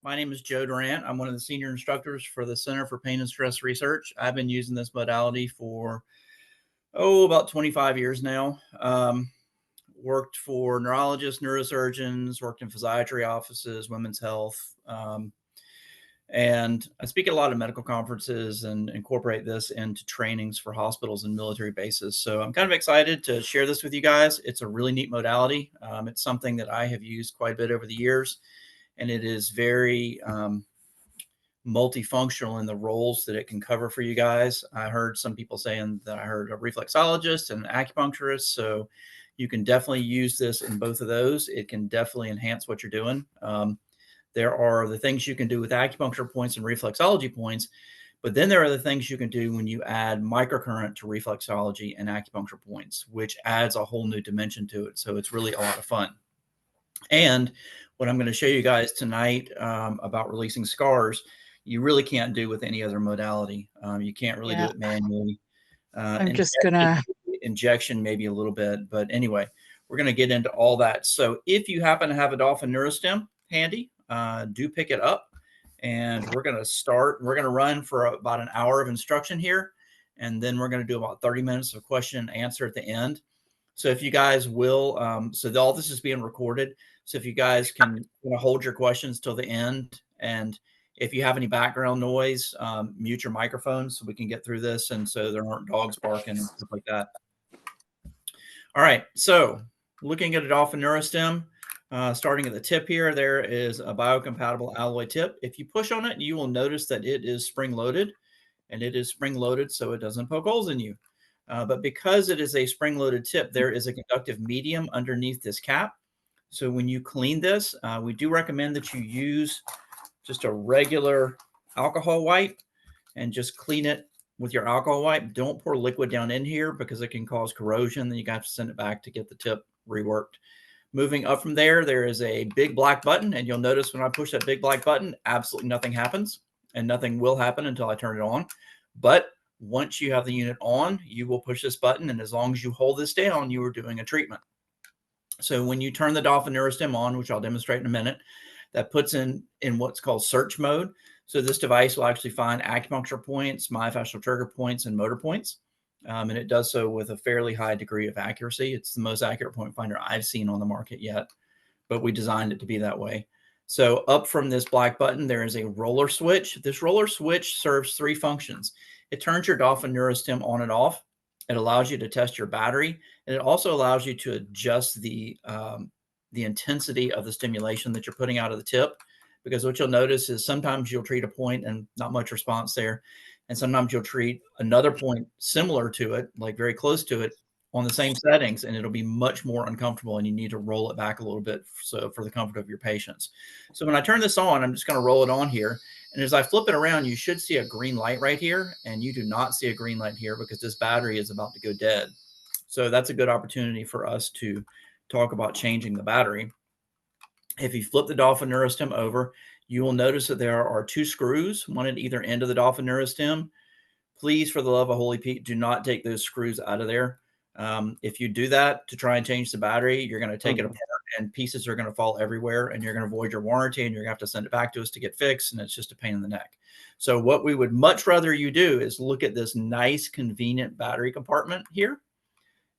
My name is Joe Durant. I'm one of the senior instructors for the Center for Pain and Stress Research. I've been using this modality for, about 25 years now. Worked for neurologists, neurosurgeons, worked in physiatry offices, women's health. And I speak at a lot of medical conferences and incorporate this into trainings for hospitals and military bases. So I'm kind of excited to share this with you guys. It's a really neat modality. It's something that I have used quite a bit over the years, and it is very multifunctional in the roles that it can cover for you guys. I heard some people saying that I heard a reflexologist and an acupuncturist. So you can definitely use this in both of those. It can definitely enhance what you're doing. There are the things you can do with acupuncture points and reflexology points, but then there are the things you can do when you add microcurrent to reflexology and acupuncture points, which adds a whole new dimension to it. So it's really a lot of fun. And what I'm going to show you guys tonight about releasing scars, you really can't do with any other modality. You can't really do it manually. I'm just gonna injection maybe a little bit, but anyway, we're going to get into all that. So if you happen to have a Dolphin Neurostim handy, do pick it up, and we're going to start. We're going to run for about an hour of instruction here, and then we're going to do about 30 minutes of question and answer at the end. So if you guys will, all this is being recorded. So if you guys can hold your questions till the end, and if you have any background noise, mute your microphones so we can get through this, and so there aren't dogs barking and stuff like that. All right, so looking at a Dolphin Neurostim, starting at the tip here, there is a biocompatible alloy tip. If you push on it, you will notice that it is spring-loaded, and it is spring-loaded so it doesn't poke holes in you. But because it is a spring-loaded tip, there is a conductive medium underneath this cap. So when you clean this, we do recommend that you use just a regular alcohol wipe and just clean it with your alcohol wipe. Don't pour liquid down in here because it can cause corrosion. Then you have to send it back to get the tip reworked. Moving up from there, there is a big black button, and you'll notice when I push that big black button, absolutely nothing happens, and nothing will happen until I turn it on. But once you have the unit on, you will push this button, and as long as you hold this down, you are doing a treatment. So when you turn the Dolphin Neurostim on, which I'll demonstrate in a minute, that puts in what's called search mode. So this device will actually find acupuncture points, myofascial trigger points, and motor points. And it does so with a fairly high degree of accuracy. It's the most accurate point finder I've seen on the market yet, but we designed it to be that way. So up from this black button, there is a roller switch. This roller switch serves three functions. It turns your Dolphin Neurostim on and off. It allows you to test your battery, and it also allows you to adjust the intensity of the stimulation that you're putting out of the tip. Because what you'll notice is sometimes you'll treat a point and not much response there. And sometimes you'll treat another point similar to it, like very close to it, on the same settings, and it'll be much more uncomfortable, and you need to roll it back a little bit for the comfort of your patients. So when I turn this on, I'm just going to roll it on here. And as I flip it around, you should see a green light right here, and you do not see a green light here because this battery is about to go dead. So that's a good opportunity for us to talk about changing the battery. If you flip the Dolphin Neurostim over, you will notice that there are two screws, one at either end of the Dolphin Neurostim. Please, for the love of Holy Pete, do not take those screws out of there. If you do that to try and change the battery, you're going to take it apart, and pieces are going to fall everywhere, and you're going to void your warranty, and you're going to have to send it back to us to get fixed, and it's just a pain in the neck. So what we would much rather you do is look at this nice, convenient battery compartment here.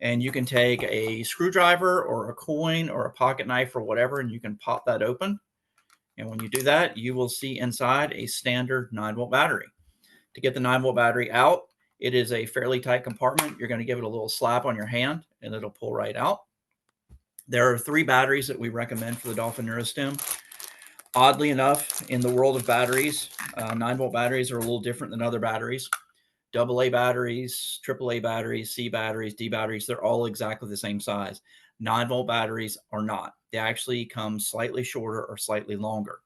And you can take a screwdriver or a coin or a pocket knife or whatever, and you can pop that open. And when you do that, you will see inside a standard 9-volt battery. To get the 9-volt battery out, it is a fairly tight compartment. You're going to give it a little slap on your hand, and it'll pull right out. There are 3 batteries that we recommend for the Dolphin Neurostim. Oddly enough, in the world of batteries, 9-volt batteries are a little different than other batteries. AA batteries, AAA batteries, C batteries, D batteries, they're all exactly the same size. 9-volt batteries are not. They actually come slightly shorter or slightly longer.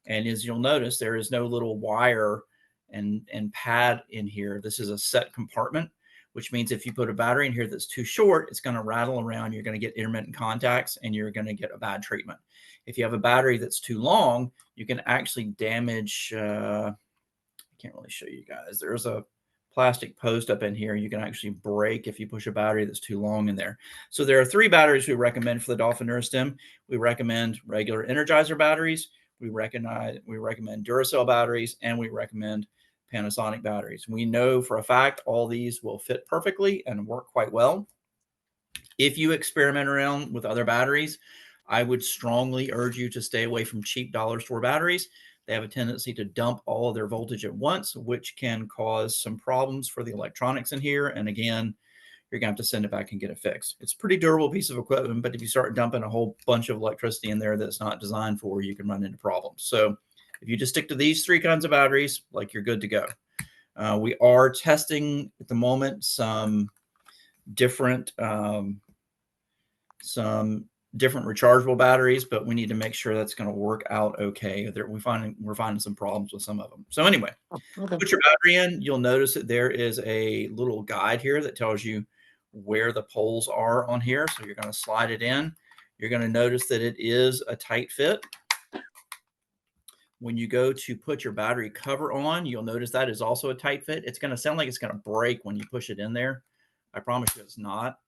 And as you'll notice, there is no little wire and pad in here. This is a set compartment, which means if you put a battery in here that's too short, it's going to rattle around. You're going to get intermittent contacts, and you're going to get a bad treatment. If you have a battery that's too long, you can actually damage, I can't really show you guys. There's a plastic post up in here you can actually break if you push a battery that's too long in there. So there are 3 batteries we recommend for the Dolphin Neurostim. We recommend regular Energizer batteries. we recommend Duracell batteries, and we recommend Panasonic batteries. We know for a fact all these will fit perfectly and work quite well. If you experiment around with other batteries, I would strongly urge you to stay away from cheap dollar store batteries. They have a tendency to dump all of their voltage at once, which can cause some problems for the electronics in here. And again, you're going to have to send it back and get it fixed. It's a pretty durable piece of equipment, but if you start dumping a whole bunch of electricity in there that's not designed for, you can run into problems. So if you just stick to these three kinds of batteries, like, you're good to go. We are testing at the moment some different rechargeable batteries, but we need to make sure that's going to work out okay. We're finding some problems with some of them. So anyway, put your battery in. You'll notice that there is a little guide here that tells you where the poles are on here. So you're going to slide it in. You're going to notice that it is a tight fit. When you go to put your battery cover on, you'll notice that is also a tight fit. It's going to sound like it's going to break when you push it in there. I promise you it's not.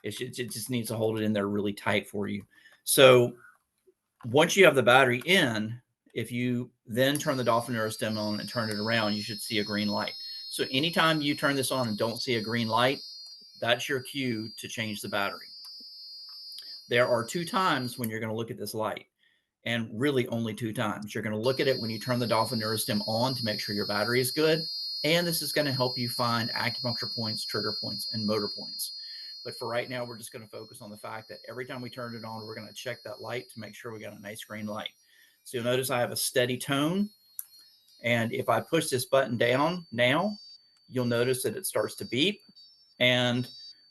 It just needs to hold it in there really tight for you. So once you have the battery in, if you then turn the Dolphin Neurostim on and turn it around, you should see a green light. So anytime you turn this on and don't see a green light, that's your cue to change the battery. There are 2 times when you're going to look at this light, and really only 2 times. You're going to look at it when you turn the Dolphin Neurostim on to make sure your battery is good, and this is going to help you find acupuncture points, trigger points, and motor points. But for right now, we're just going to focus on the fact that every time we turn it on, we're going to check that light to make sure we got a nice green light. So you'll notice I have a steady tone, and if I push this button down now, you'll notice that it starts to beep and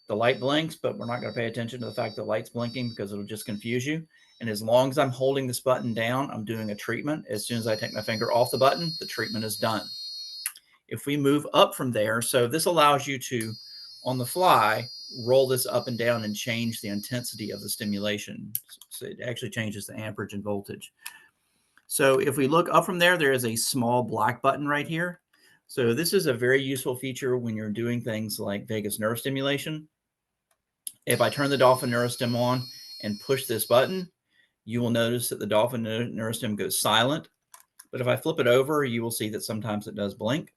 the light blinks, but we're not going to pay attention to the fact that the light's blinking because it'll just confuse you. And as long as I'm holding this button down, I'm doing a treatment. As soon as I take my finger off the button, the treatment is done. If we move up from there, so this allows you to, on the fly, roll this up and down and change the intensity of the stimulation. So it actually changes the amperage and voltage. So if we look up from there, there is a small black button right here. So this is a very useful feature when you're doing things like vagus nerve stimulation. If I turn the Dolphin Neurostim on and push this button, you will notice that the Dolphin Neurostim goes silent. But if I flip it over, you will see that sometimes it does blink.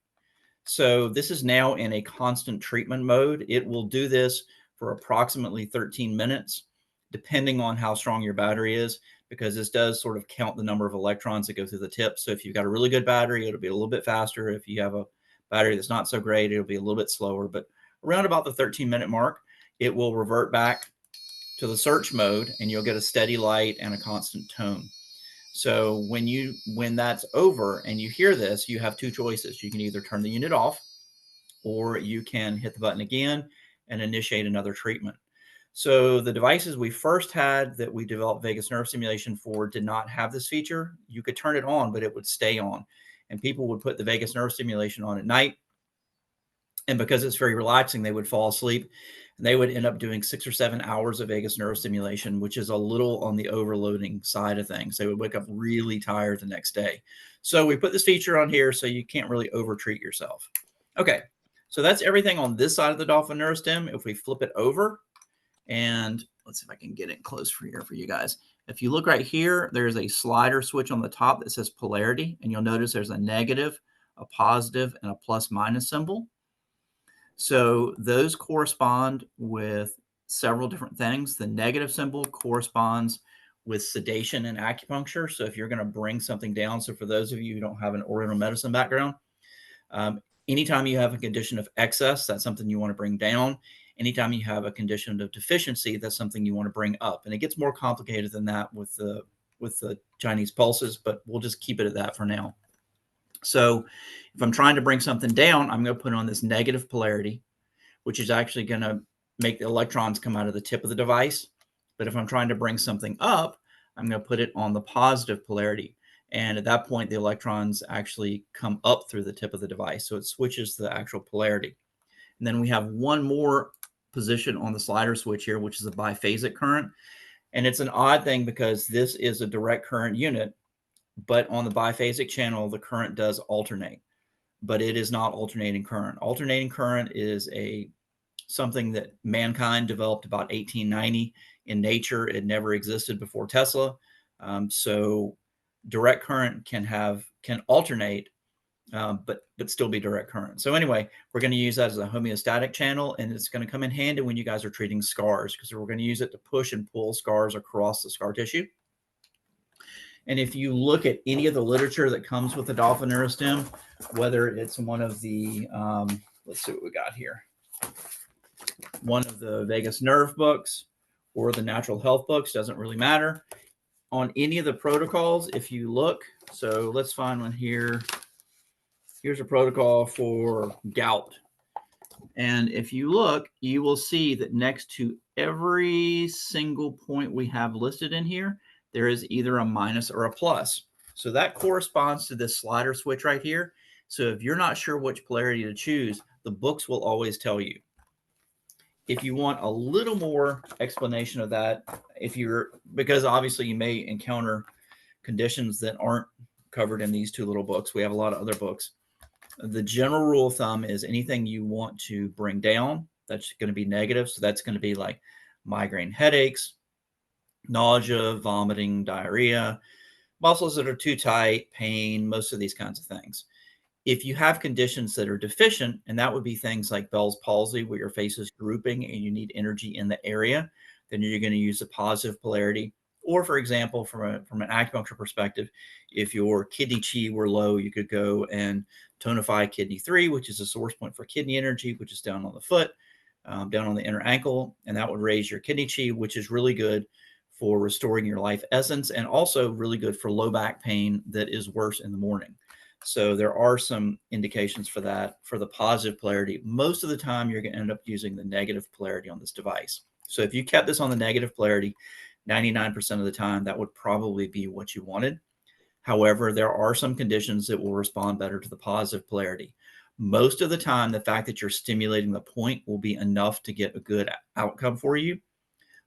So this is now in a constant treatment mode. It will do this for approximately 13 minutes, depending on how strong your battery is, because this does sort of count the number of electrons that go through the tip. So if you've got a really good battery, it'll be a little bit faster. If you have a battery that's not so great, it'll be a little bit slower. But around about the 13-minute mark, it will revert back to the search mode, and you'll get a steady light and a constant tone. So when that's over and you hear this, you have 2 choices. You can either turn the unit off, or you can hit the button again and initiate another treatment. So the devices we first had that we developed vagus nerve stimulation for did not have this feature. You could turn it on, but it would stay on. And people would put the vagus nerve stimulation on at night. And because it's very relaxing, they would fall asleep. And they would end up doing 6 or 7 hours of vagus nerve stimulation, which is a little on the overloading side of things. They would wake up really tired the next day. So we put this feature on here so you can't really overtreat yourself. Okay, so that's everything on this side of the Dolphin Neurostim. If we flip it over, and let's see if I can get it close for here for you guys. If you look right here, there's a slider switch on the top that says polarity, and you'll notice there's a negative, a positive, and a plus minus symbol. So those correspond with several different things. The negative symbol corresponds with sedation and acupuncture. So if you're going to bring something down, so for those of you who don't have an oriental medicine background, anytime you have a condition of excess, that's something you want to bring down. Anytime you have a condition of deficiency, that's something you want to bring up. And it gets more complicated than that with the Chinese pulses, but we'll just keep it at that for now. So if I'm trying to bring something down, I'm going to put on this negative polarity, which is actually going to make the electrons come out of the tip of the device. But if I'm trying to bring something up, I'm going to put it on the positive polarity. And at that point, the electrons actually come up through the tip of the device. So it switches to the actual polarity. And then we have one more position on the slider switch here, which is a biphasic current. And it's an odd thing because this is a direct current unit, but on the biphasic channel, the current does alternate, but it is not alternating current. Alternating current is something that mankind developed about 1890 in nature. It never existed before Tesla. So direct current can alternate, but still be direct current. So anyway, we're going to use that as a homeostatic channel, and it's going to come in handy when you guys are treating scars, because we're going to use it to push and pull scars across the scar tissue. And if you look at any of the literature that comes with the Dolphin Neurostim, whether it's one of the, let's see what we got here, one of the vagus nerve books or the natural health books, doesn't really matter. On any of the protocols, if you look, so let's find one here. Here's a protocol for gout. And if you look, you will see that next to every single point we have listed in here, there is either a minus or a plus. So that corresponds to this slider switch right here. So if you're not sure which polarity to choose, the books will always tell you. If you want a little more explanation of that, because obviously you may encounter conditions that aren't covered in these two little books. We have a lot of other books. The general rule of thumb is anything you want to bring down, that's going to be negative. So that's going to be like migraine headaches, nausea, vomiting, diarrhea, muscles that are too tight, pain, most of these kinds of things. If you have conditions that are deficient, and that would be things like Bell's palsy, where your face is drooping and you need energy in the area, then you're going to use a positive polarity. Or, for example, from an acupuncture perspective, if your kidney chi were low, you could go and tonify kidney 3, which is a source point for kidney energy, which is down on the foot, down on the inner ankle, and that would raise your kidney chi, which is really good for restoring your life essence, and also really good for low back pain that is worse in the morning. So there are some indications for that, for the positive polarity. Most of the time, you're going to end up using the negative polarity on this device. So if you kept this on the negative polarity, 99% of the time, that would probably be what you wanted. However, there are some conditions that will respond better to the positive polarity. Most of the time, the fact that you're stimulating the point will be enough to get a good outcome for you.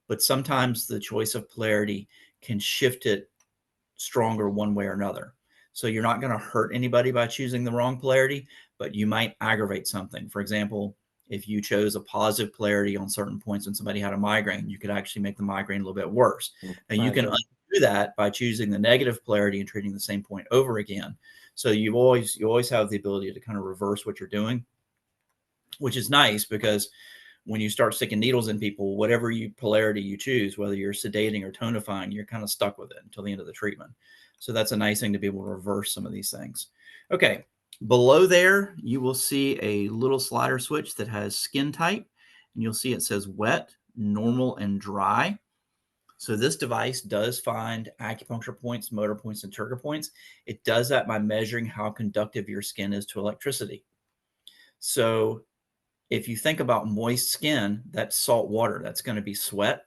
But sometimes the choice of polarity can shift it stronger one way or another. So you're not going to hurt anybody by choosing the wrong polarity, but you might aggravate something. For example, if you chose a positive polarity on certain points and somebody had a migraine, you could actually make the migraine a little bit worse. And you can undo that by choosing the negative polarity and treating the same point over again. So you always have the ability to kind of reverse what you're doing, which is nice, because when you start sticking needles in people, whatever polarity you choose, whether you're sedating or tonifying, you're kind of stuck with it until the end of the treatment. So that's a nice thing to be able to reverse some of these things. Okay, below there, you will see a little slider switch that has skin type, and you'll see it says wet, normal, and dry. So this device does find acupuncture points, motor points, and trigger points. It does that by measuring how conductive your skin is to electricity. So if you think about moist skin, that's salt water, that's going to be sweat,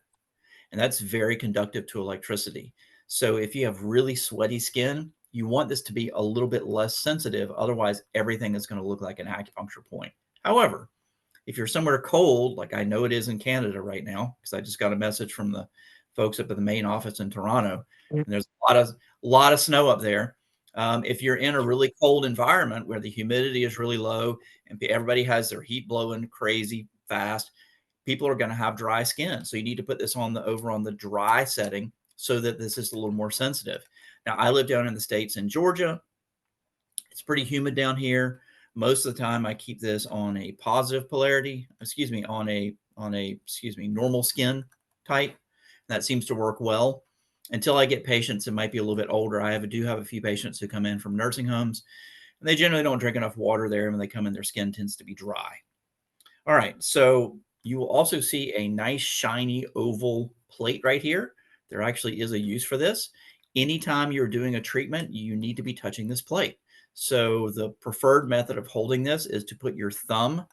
and that's very conductive to electricity. So if you have really sweaty skin, you want this to be a little bit less sensitive. Otherwise, everything is going to look like an acupuncture point. However, if you're somewhere cold, like I know it is in Canada right now, because I just got a message from the folks up at the main office in Toronto, and there's a lot of snow up there. If you're in a really cold environment where the humidity is really low and everybody has their heat blowing crazy fast, people are going to have dry skin. So you need to put this over on the dry setting so that this is a little more sensitive. Now, I live down in the States in Georgia. It's pretty humid down here. Most of the time I keep this on a positive polarity, on a normal skin type. That seems to work well until I get patients that might be a little bit older. I do have a few patients who come in from nursing homes, and they generally don't drink enough water there. And when they come in, their skin tends to be dry. All right, so you will also see a nice shiny oval plate right here. There actually is a use for this. Anytime you're doing a treatment, you need to be touching this plate. So the preferred method of holding this is to put your thumb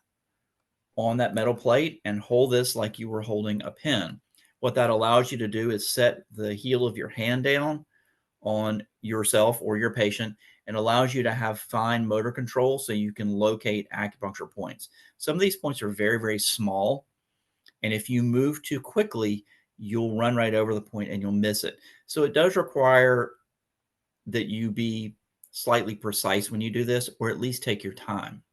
on that metal plate and hold this like you were holding a pen. What that allows you to do is set the heel of your hand down on yourself or your patient, and allows you to have fine motor control so you can locate acupuncture points. Some of these points are very, very small, and if you move too quickly, you'll run right over the point and you'll miss it. So it does require that you be slightly precise when you do this, or at least take your time.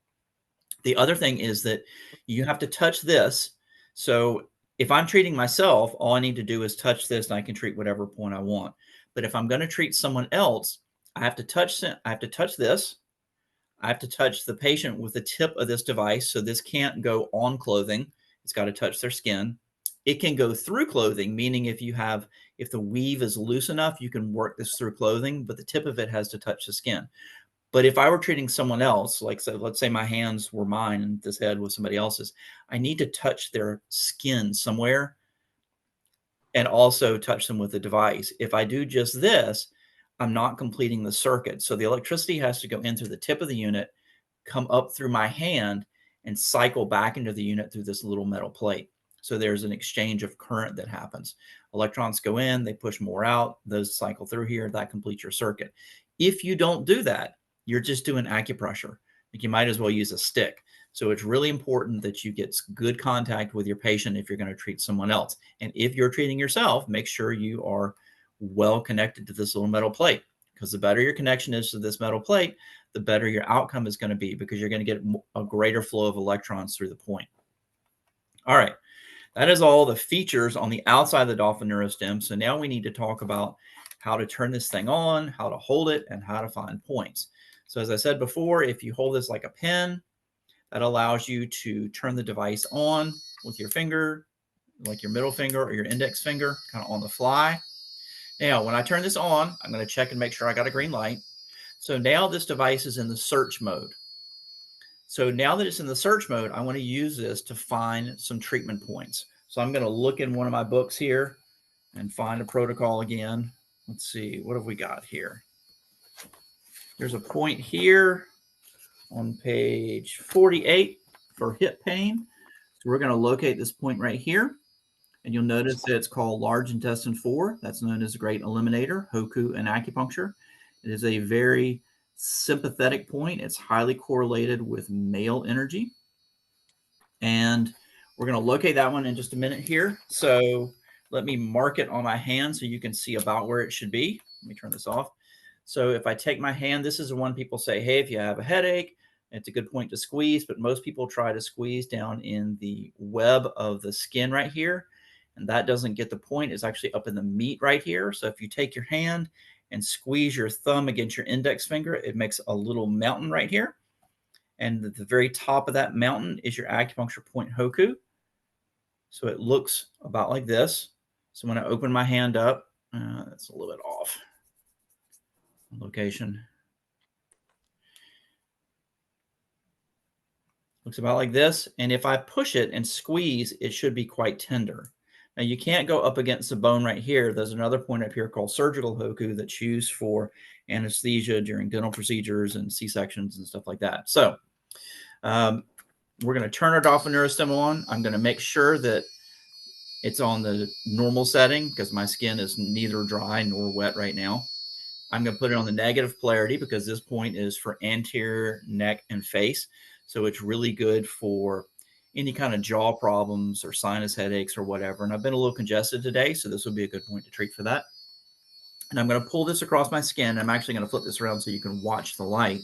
The other thing is that you have to touch this. So if I'm treating myself, all I need to do is touch this and I can treat whatever point I want. But if I'm going to treat someone else, I have to touch this. I have to touch the patient with the tip of this device. So this can't go on clothing. It's got to touch their skin. It can go through clothing, meaning if the weave is loose enough, you can work this through clothing, but the tip of it has to touch the skin. But if I were treating someone else, like, so let's say my hands were mine and this head was somebody else's, I need to touch their skin somewhere and also touch them with the device. If I do just this, I'm not completing the circuit. So the electricity has to go in through the tip of the unit, come up through my hand, and cycle back into the unit through this little metal plate. So there's an exchange of current that happens. Electrons go in, they push more out, those cycle through here, that completes your circuit. If you don't do that, you're just doing acupressure. Like, you might as well use a stick. So it's really important that you get good contact with your patient if you're going to treat someone else. And if you're treating yourself, make sure you are well connected to this little metal plate, because the better your connection is to this metal plate, the better your outcome is going to be, because you're going to get a greater flow of electrons through the point. All right. That is all the features on the outside of the Dolphin Neurostim. So now we need to talk about how to turn this thing on, how to hold it, and how to find points. So as I said before, if you hold this like a pen, that allows you to turn the device on with your finger, like your middle finger or your index finger, kind of on the fly. Now, when I turn this on, I'm going to check and make sure I got a green light. So now this device is in the search mode. So now that it's in the search mode, I want to use this to find some treatment points. So I'm going to look in one of my books here and find a protocol again. Let's see, what have we got here? There's a point here on page 48 for hip pain. So we're going to locate this point right here. And you'll notice that it's called large intestine 4. That's known as the great eliminator, Hoku in acupuncture. It is a very sympathetic point. It's highly correlated with male energy. And we're going to locate that one in just a minute here. So let me mark it on my hand so you can see about where it should be. Let me turn this off. So if I take my hand, this is the one people say, hey, if you have a headache, it's a good point to squeeze, but most people try to squeeze down in the web of the skin right here. And that doesn't get the point. It's actually up in the meat right here. So if you take your hand and squeeze your thumb against your index finger, it makes a little mountain right here. And at the very top of that mountain is your acupuncture point Hoku. So it looks about like this. So when I open my hand up, that's a little bit off. Location. Looks about like this. And if I push it and squeeze, it should be quite tender. Now, you can't go up against the bone right here. There's another point up here called surgical Hoku that's used for anesthesia during dental procedures and C-sections and stuff like that. So we're going to turn our Dolphin Neurostim on. I'm going to make sure that it's on the normal setting because my skin is neither dry nor wet right now. I'm going to put it on the negative polarity because this point is for anterior, neck, and face. So it's really good for any kind of jaw problems or sinus headaches or whatever. And I've been a little congested today, so this will be a good point to treat for that. And I'm going to pull this across my skin. I'm actually going to flip this around so you can watch the light.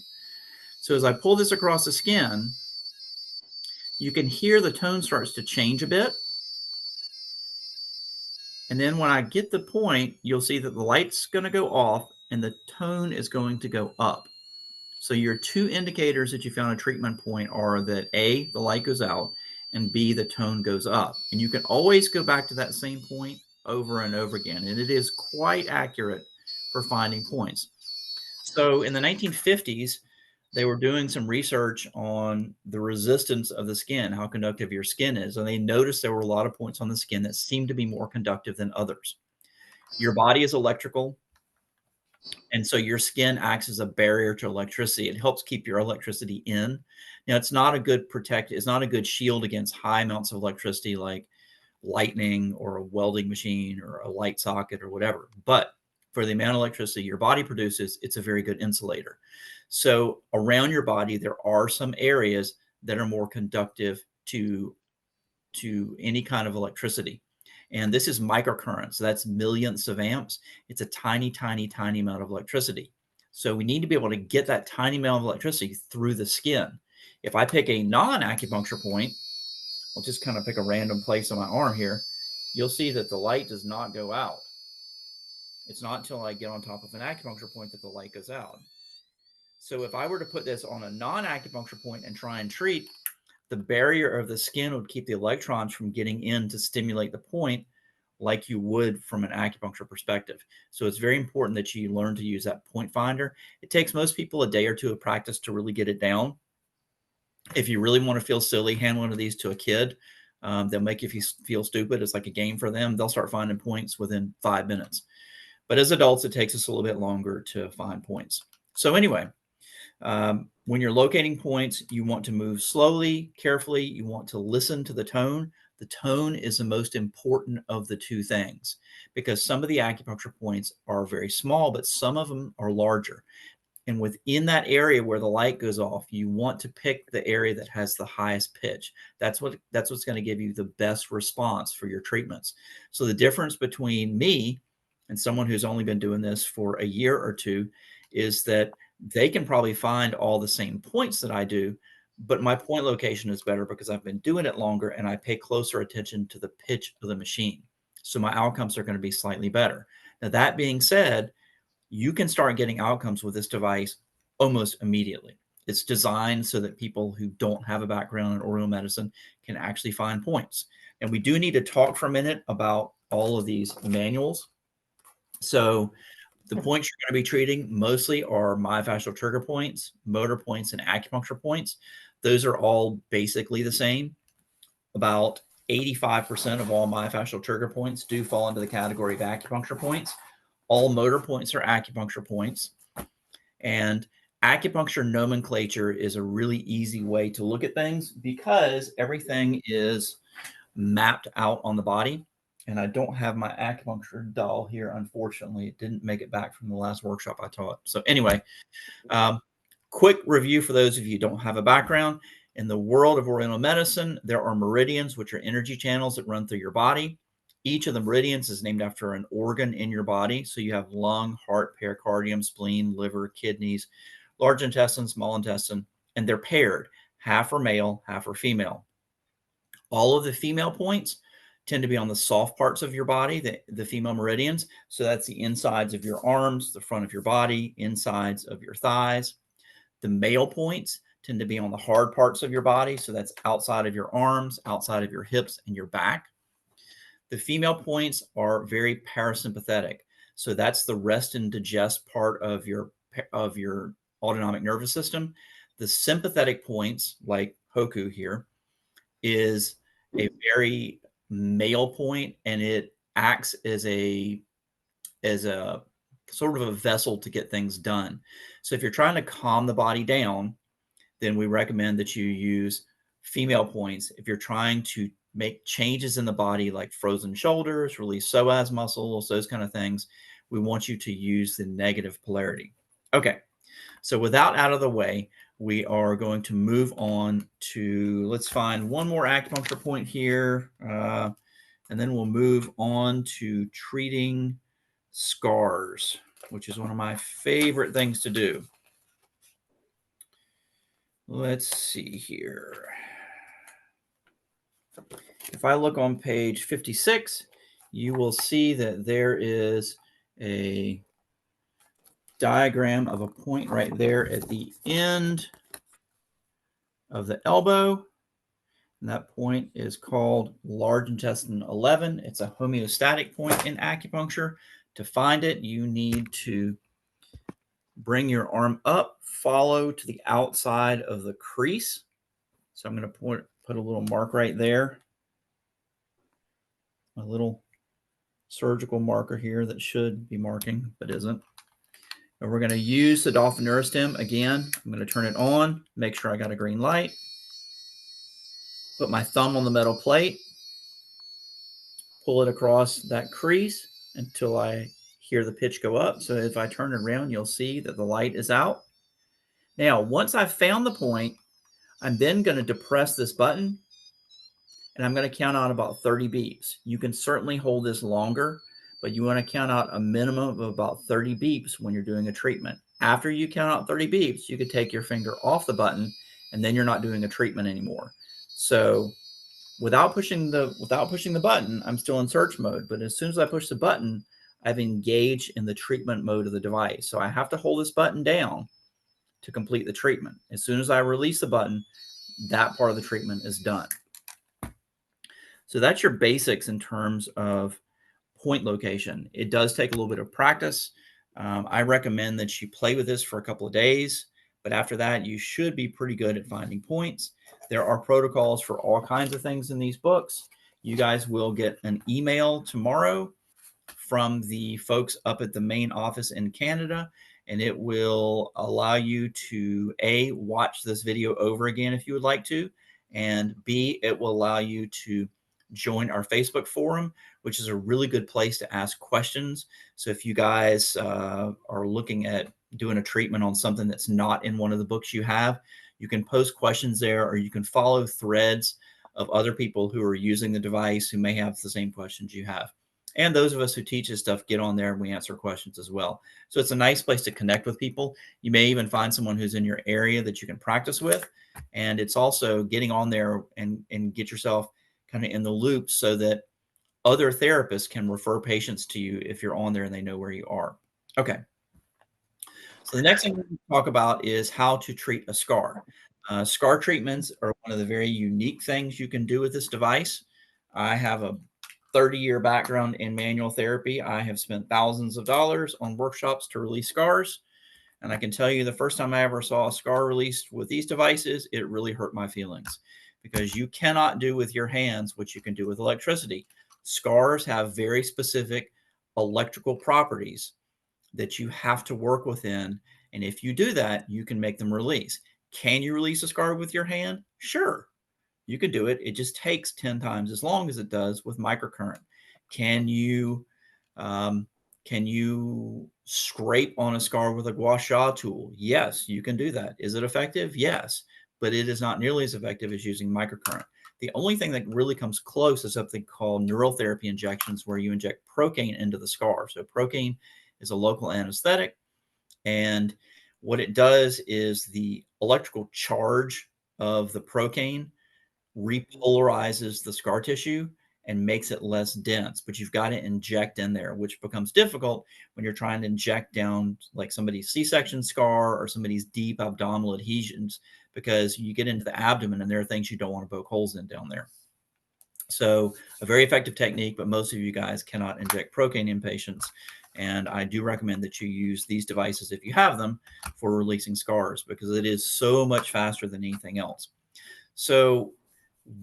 So as I pull this across the skin, you can hear the tone starts to change a bit. And then when I get the point, you'll see that the light's going to go off and the tone is going to go up. So your two indicators that you found a treatment point are that A, the light goes out, and B, the tone goes up. And you can always go back to that same point over and over again. And it is quite accurate for finding points. So in the 1950s, they were doing some research on the resistance of the skin, how conductive your skin is. And they noticed there were a lot of points on the skin that seemed to be more conductive than others. Your body is electrical. And so your skin acts as a barrier to electricity. It helps keep your electricity in. Now, it's not a good it's not a good shield against high amounts of electricity like lightning or a welding machine or a light socket or whatever. But for the amount of electricity your body produces, it's a very good insulator. So around your body, there are some areas that are more conductive to any kind of electricity. And this is microcurrents. That's millionths of amps. It's a tiny, tiny, tiny amount of electricity. So we need to be able to get that tiny amount of electricity through the skin. If I pick a non-acupuncture point, I'll just kind of pick a random place on my arm here, you'll see that the light does not go out. It's not until I get on top of an acupuncture point that the light goes out. So if I were to put this on a non-acupuncture point and try and treat, the barrier of the skin would keep the electrons from getting in to stimulate the point like you would from an acupuncture perspective. So it's very important that you learn to use that point finder. It takes most people a day or two of practice to really get it down. If you really want to feel silly, hand one of these to a kid. They'll make you feel stupid. It's like a game for them. They'll start finding points within 5 minutes. But as adults, it takes us a little bit longer to find points. So anyway, when you're locating points, you want to move slowly, carefully. You want to listen to the tone. The tone is the most important of the two things because some of the acupuncture points are very small, but some of them are larger. And within that area where the light goes off, you want to pick the area that has the highest pitch. That's what's going to give you the best response for your treatments. So the difference between me and someone who's only been doing this for a year or two is that they can probably find all the same points that I do, but my point location is better because I've been doing it longer and I pay closer attention to the pitch of the machine. So my outcomes are going to be slightly better. Now, that being said, you can start getting outcomes with this device almost immediately. It's designed so that people who don't have a background in oral medicine can actually find points. And we do need to talk for a minute about all of these manuals. So the points you're going to be treating mostly are myofascial trigger points, motor points, and acupuncture points. Those are all basically the same. About 85% of all myofascial trigger points do fall into the category of acupuncture points. All motor points are acupuncture points. And acupuncture nomenclature is a really easy way to look at things because everything is mapped out on the body. And I don't have my acupuncture doll here, unfortunately. It didn't make it back from the last workshop I taught. So anyway, quick review for those of you who don't have a background. In the world of Oriental medicine, there are meridians, which are energy channels that run through your body. Each of the meridians is named after an organ in your body. So you have lung, heart, pericardium, spleen, liver, kidneys, large intestine, small intestine, and they're paired. Half are male, half are female. All of the female points tend to be on the soft parts of your body, the female meridians. So that's the insides of your arms, the front of your body, insides of your thighs. The male points tend to be on the hard parts of your body. So that's outside of your arms, outside of your hips, and your back. The female points are very parasympathetic. So that's the rest and digest part of your autonomic nervous system. The sympathetic points, like Hoku here, is a very male point, and it acts as a sort of a vessel to get things done. So if you're trying to calm the body down, then we recommend that you use female points. If you're trying to make changes in the body like frozen shoulders, release psoas muscles, those kind of things, we want you to use the negative polarity. Okay, so with that out of the way, we are going to move on to, let's find one more acupuncture point here, and then we'll move on to treating scars, which is one of my favorite things to do. Let's see here. If I look on page 56, you will see that there is a diagram of a point right there at the end of the elbow. And that point is called large intestine 11. It's a homeostatic point in acupuncture. To find it, you need to bring your arm up, follow to the outside of the crease. So I'm going to put a little mark right there. A little surgical marker here that should be marking, but isn't. And we're going to use the Dolphin Neurostim again. I'm going to turn it on, make sure I got a green light. Put my thumb on the metal plate, pull it across that crease until I hear the pitch go up. So if I turn it around, you'll see that the light is out. Now, once I've found the point, I'm then going to depress this button, and I'm going to count out about 30 beeps. You can certainly hold this longer, but you want to count out a minimum of about 30 beeps when you're doing a treatment. After you count out 30 beeps, you could take your finger off the button, and then you're not doing a treatment anymore. So without pushing the button, I'm still in search mode. But as soon as I push the button, I've engaged in the treatment mode of the device. So I have to hold this button down to complete the treatment. As soon as I release the button, that part of the treatment is done. So that's your basics in terms of point location. It does take a little bit of practice. I recommend that you play with this for a couple of days, but after that, you should be pretty good at finding points. There are protocols for all kinds of things in these books. You guys will get an email tomorrow from the folks up at the main office in Canada, and it will allow you to A, watch this video over again if you would like to, and B, it will allow you to join our Facebook forum, which is a really good place to ask questions. So if you guys are looking at doing a treatment on something that's not in one of the books you have, you can post questions there, or you can follow threads of other people who are using the device who may have the same questions you have. And those of us who teach this stuff get on there and we answer questions as well. So it's a nice place to connect with people. You may even find someone who's in your area that you can practice with. And it's also getting on there and get yourself kind of in the loop so that other therapists can refer patients to you if you're on there and they know where you are. Okay. So the next thing we're going to talk about is how to treat a scar. Scar treatments are one of the very unique things you can do with this device. I have a 30-year background in manual therapy. I have spent thousands of dollars on workshops to release scars. And I can tell you the first time I ever saw a scar released with these devices, it really hurt my feelings because you cannot do with your hands what you can do with electricity. Scars have very specific electrical properties that you have to work within. And if you do that, you can make them release. Can you release a scar with your hand? Sure, you can do it. It just takes 10 times as long as it does with microcurrent. Can you can you scrape on a scar with a gua sha tool? Yes, you can do that. Is it effective? Yes, but it is not nearly as effective as using microcurrent. The only thing that really comes close is something called neural therapy injections, where you inject procaine into the scar. So procaine is a local anesthetic, and what it does is the electrical charge of the procaine repolarizes the scar tissue and makes it less dense, but you've got to inject in there, which becomes difficult when you're trying to inject down like somebody's C-section scar or somebody's deep abdominal adhesions, because you get into the abdomen and there are things you don't want to poke holes in down there. So a very effective technique, but most of you guys cannot inject procaine in patients. And I do recommend that you use these devices if you have them for releasing scars, because it is so much faster than anything else. So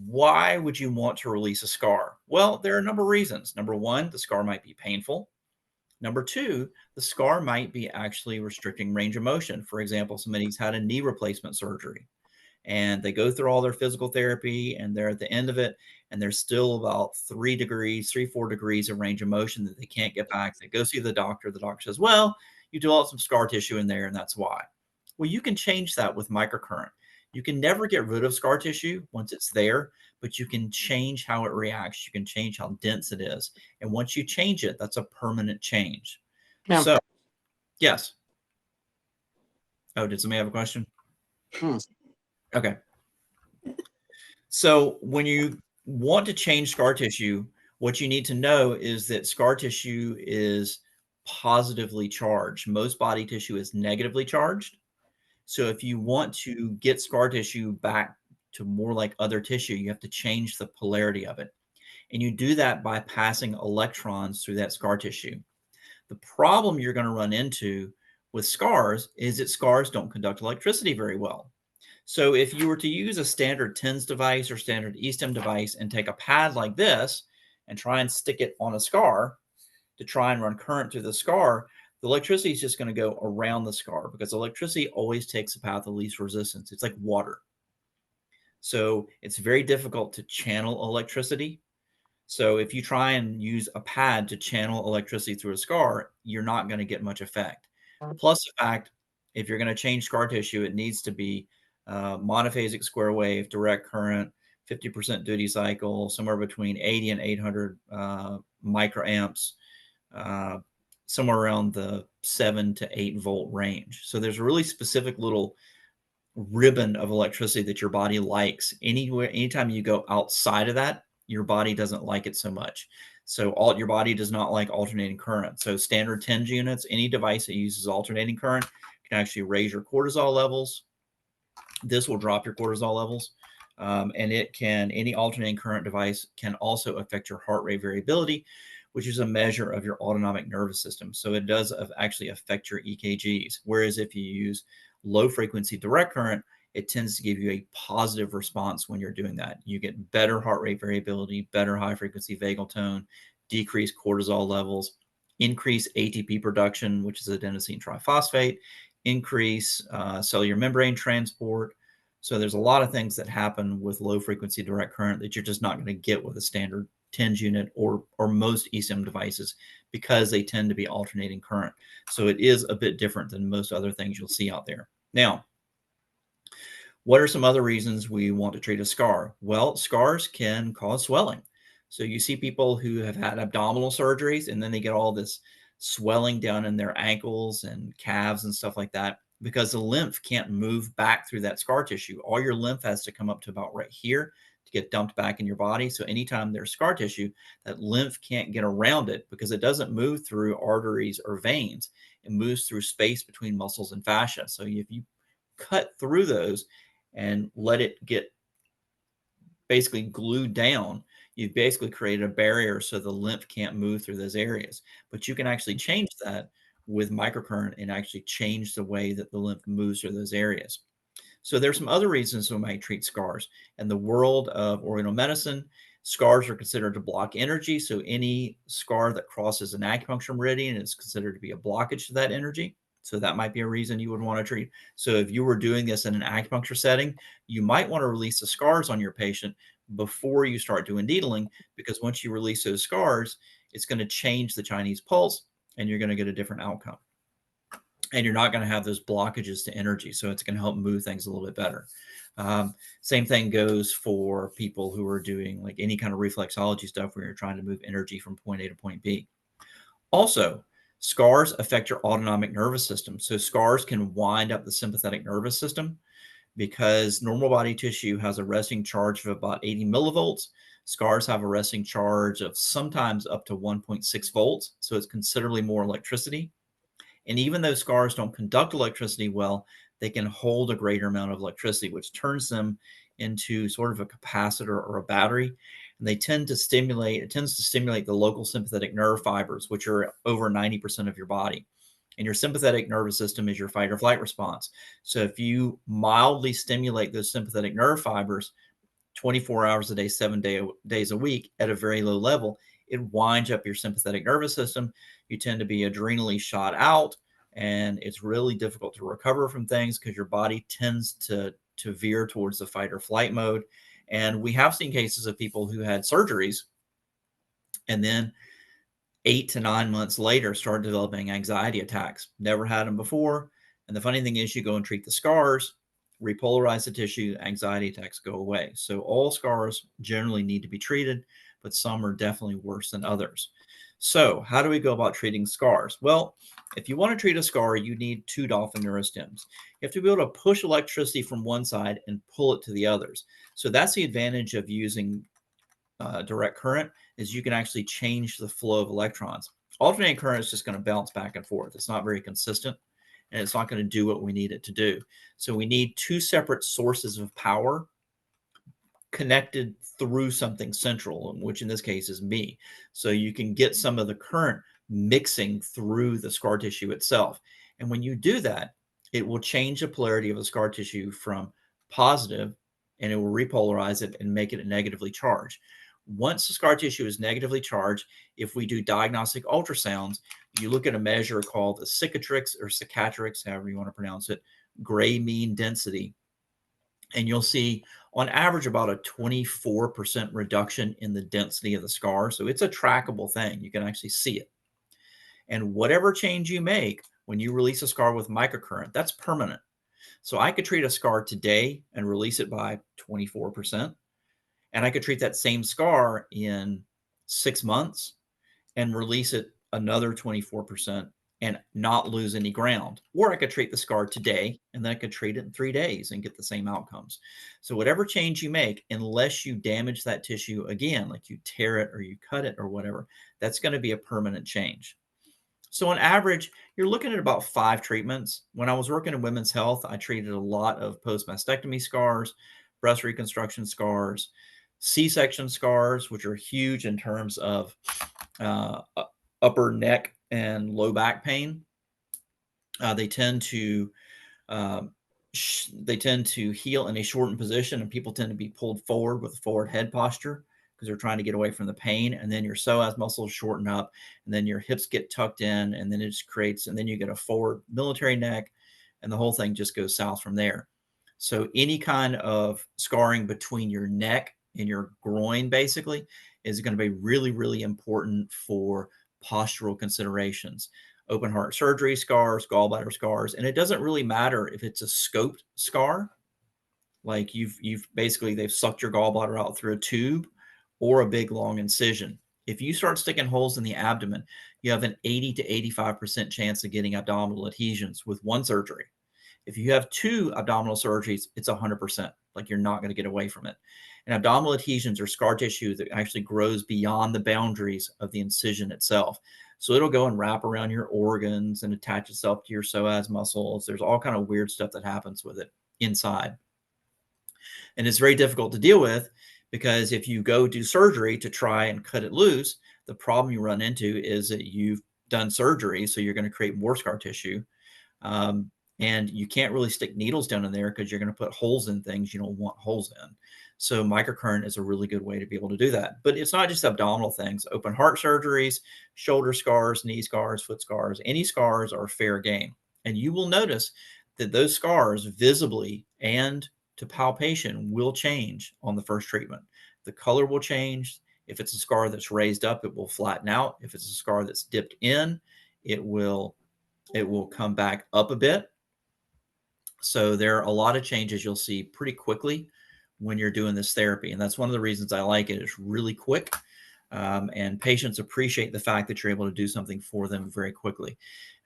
why would you want to release a scar? Well, there are a number of reasons. Number one, the scar might be painful. Number two, the scar might be actually restricting range of motion. For example, somebody's had a knee replacement surgery and they go through all their physical therapy and they're at the end of it and there's still about 3 degrees, 4 degrees of range of motion that they can't get back. They go see the doctor. The doctor says, well, you developed some scar tissue in there and that's why. Well, you can change that with microcurrent. You can never get rid of scar tissue once it's there, but you can change how it reacts. You can change how dense it is. And once you change it, that's a permanent change. Yeah. So, yes. Oh, did somebody have a question? Okay. So when you want to change scar tissue, what you need to know is that scar tissue is positively charged. Most body tissue is negatively charged. So if you want to get scar tissue back to more like other tissue, you have to change the polarity of it. And you do that by passing electrons through that scar tissue. The problem you're going to run into with scars is that scars don't conduct electricity very well. So if you were to use a standard TENS device or standard eStim device and take a pad like this and try and stick it on a scar to try and run current through the scar, the electricity is just going to go around the scar, because electricity always takes the path of least resistance. It's like water. So it's very difficult to channel electricity. So if you try and use a pad to channel electricity through a scar, you're not going to get much effect. Plus the fact, if you're going to change scar tissue, it needs to be monophasic square wave, direct current, 50% duty cycle, somewhere between 80 and 800 microamps, somewhere around the 7 to 8 volt range. So there's a really specific little ribbon of electricity that your body likes. Anytime you go outside of that, your body doesn't like it so much. So your body does not like alternating current. So standard TENS units, any device that uses alternating current can actually raise your cortisol levels. This will drop your cortisol levels. And any alternating current device can also affect your heart rate variability, which is a measure of your autonomic nervous system. So it does actually affect your EKGs. Whereas if you use low frequency direct current, it tends to give you a positive response when you're doing that. You get better heart rate variability, better high frequency vagal tone, decreased cortisol levels, increase ATP production, which is adenosine triphosphate, increase cellular membrane transport. So there's a lot of things that happen with low frequency direct current that you're just not going to get with a standard TENS unit or most eSIM devices, because they tend to be alternating current. So it is a bit different than most other things you'll see out there. Now, what are some other reasons we want to treat a scar? Well, scars can cause swelling. So you see people who have had abdominal surgeries and then they get all this swelling down in their ankles and calves and stuff like that because the lymph can't move back through that scar tissue. All your lymph has to come up to about right here to get dumped back in your body. So anytime there's scar tissue, that lymph can't get around it because it doesn't move through arteries or veins. It moves through space between muscles and fascia. So if you cut through those and let it get basically glued down, you've basically created a barrier so the lymph can't move through those areas. But you can actually change that with microcurrent and actually change the way that the lymph moves through those areas. So there's some other reasons we might treat scars. In the world of Oriental medicine, scars are considered to block energy. So any scar that crosses an acupuncture meridian is considered to be a blockage to that energy. So that might be a reason you would want to treat. So if you were doing this in an acupuncture setting, you might want to release the scars on your patient before you start doing needling, because once you release those scars, it's going to change the Chinese pulse and you're going to get a different outcome. And you're not going to have those blockages to energy. So it's going to help move things a little bit better. Same thing goes for people who are doing like any kind of reflexology stuff where you're trying to move energy from point A to point B. Also, scars affect your autonomic nervous system. So scars can wind up the sympathetic nervous system because normal body tissue has a resting charge of about 80 millivolts. Scars have a resting charge of sometimes up to 1.6 volts. So it's considerably more electricity. And even though scars don't conduct electricity well, they can hold a greater amount of electricity, which turns them into sort of a capacitor or a battery. And it tends to stimulate the local sympathetic nerve fibers, which are over 90% of your body. And your sympathetic nervous system is your fight or flight response. So if you mildly stimulate those sympathetic nerve fibers 24 hours a day, 7 days a week at a very low level, it winds up your sympathetic nervous system. You tend to be adrenally shot out, and it's really difficult to recover from things because your body tends to veer towards the fight or flight mode. And we have seen cases of people who had surgeries and then 8 to 9 months later start developing anxiety attacks. Never had them before. And the funny thing is, you go and treat the scars, repolarize the tissue, anxiety attacks go away. So all scars generally need to be treated, but some are definitely worse than others. So how do we go about treating scars? Well, if you want to treat a scar, you need 2 Dolphin Neurostims. You have to be able to push electricity from one side and pull it to the others. So that's the advantage of using direct current, is you can actually change the flow of electrons. Alternating current is just going to bounce back and forth. It's not very consistent, and it's not going to do what we need it to do. So we need 2 separate sources of power connected through something central, which in this case is me. So you can get some of the current mixing through the scar tissue itself. And when you do that, it will change the polarity of the scar tissue from positive, and it will repolarize it and make it negatively charged. Once the scar tissue is negatively charged, if we do diagnostic ultrasounds, you look at a measure called the cicatrix, however you want to pronounce it, gray mean density, and you'll see on average about a 24% reduction in the density of the scar. So it's a trackable thing. You can actually see it. And whatever change you make when you release a scar with microcurrent, that's permanent. So I could treat a scar today and release it by 24%. And I could treat that same scar in 6 months and release it another 24%. and not lose any ground. Or I could treat the scar today and then I could treat it in 3 days and get the same outcomes. So whatever change you make, unless you damage that tissue again, like you tear it or you cut it or whatever, that's going to be a permanent change. So on average, you're looking at about 5 treatments. When I was working in women's health, I treated a lot of post-mastectomy scars, breast reconstruction scars, C-section scars, which are huge in terms of uh, upper neck and low back pain. They tend to um, heal in a shortened position, and people tend to be pulled forward with a forward head posture because they're trying to get away from the pain. And then your psoas muscles shorten up, and then your hips get tucked in, and then it just creates, and then you get a forward military neck, and the whole thing just goes south from there. So any kind of scarring between your neck and your groin basically is going to be really, really important for postural considerations. Open heart surgery scars, gallbladder scars, and it doesn't really matter if it's a scoped scar, like you've basically they've sucked your gallbladder out through a tube, or a big long incision. If you start sticking holes in the abdomen, you have an 80 to 85% chance of getting abdominal adhesions with one surgery. If you have 2 abdominal surgeries, it's 100%. Like you're not going to get away from it. And abdominal adhesions are scar tissue that actually grows beyond the boundaries of the incision itself. So it'll go and wrap around your organs and attach itself to your psoas muscles. There's all kind of weird stuff that happens with it inside. And it's very difficult to deal with because if you go do surgery to try and cut it loose, the problem you run into is that you've done surgery. So you're going to create more scar tissue. Um, and you can't really stick needles down in there because you're going to put holes in things you don't want holes in. So microcurrent is a really good way to be able to do that. But it's not just abdominal things. Open heart surgeries, shoulder scars, knee scars, foot scars, any scars are fair game. And you will notice that those scars visibly and to palpation will change on the first treatment. The color will change. If it's a scar that's raised up, it will flatten out. If it's a scar that's dipped in, it will come back up a bit. So there are a lot of changes you'll see pretty quickly when you're doing this therapy. And that's one of the reasons I like it. It's really quick. And patients appreciate the fact that you're able to do something for them very quickly.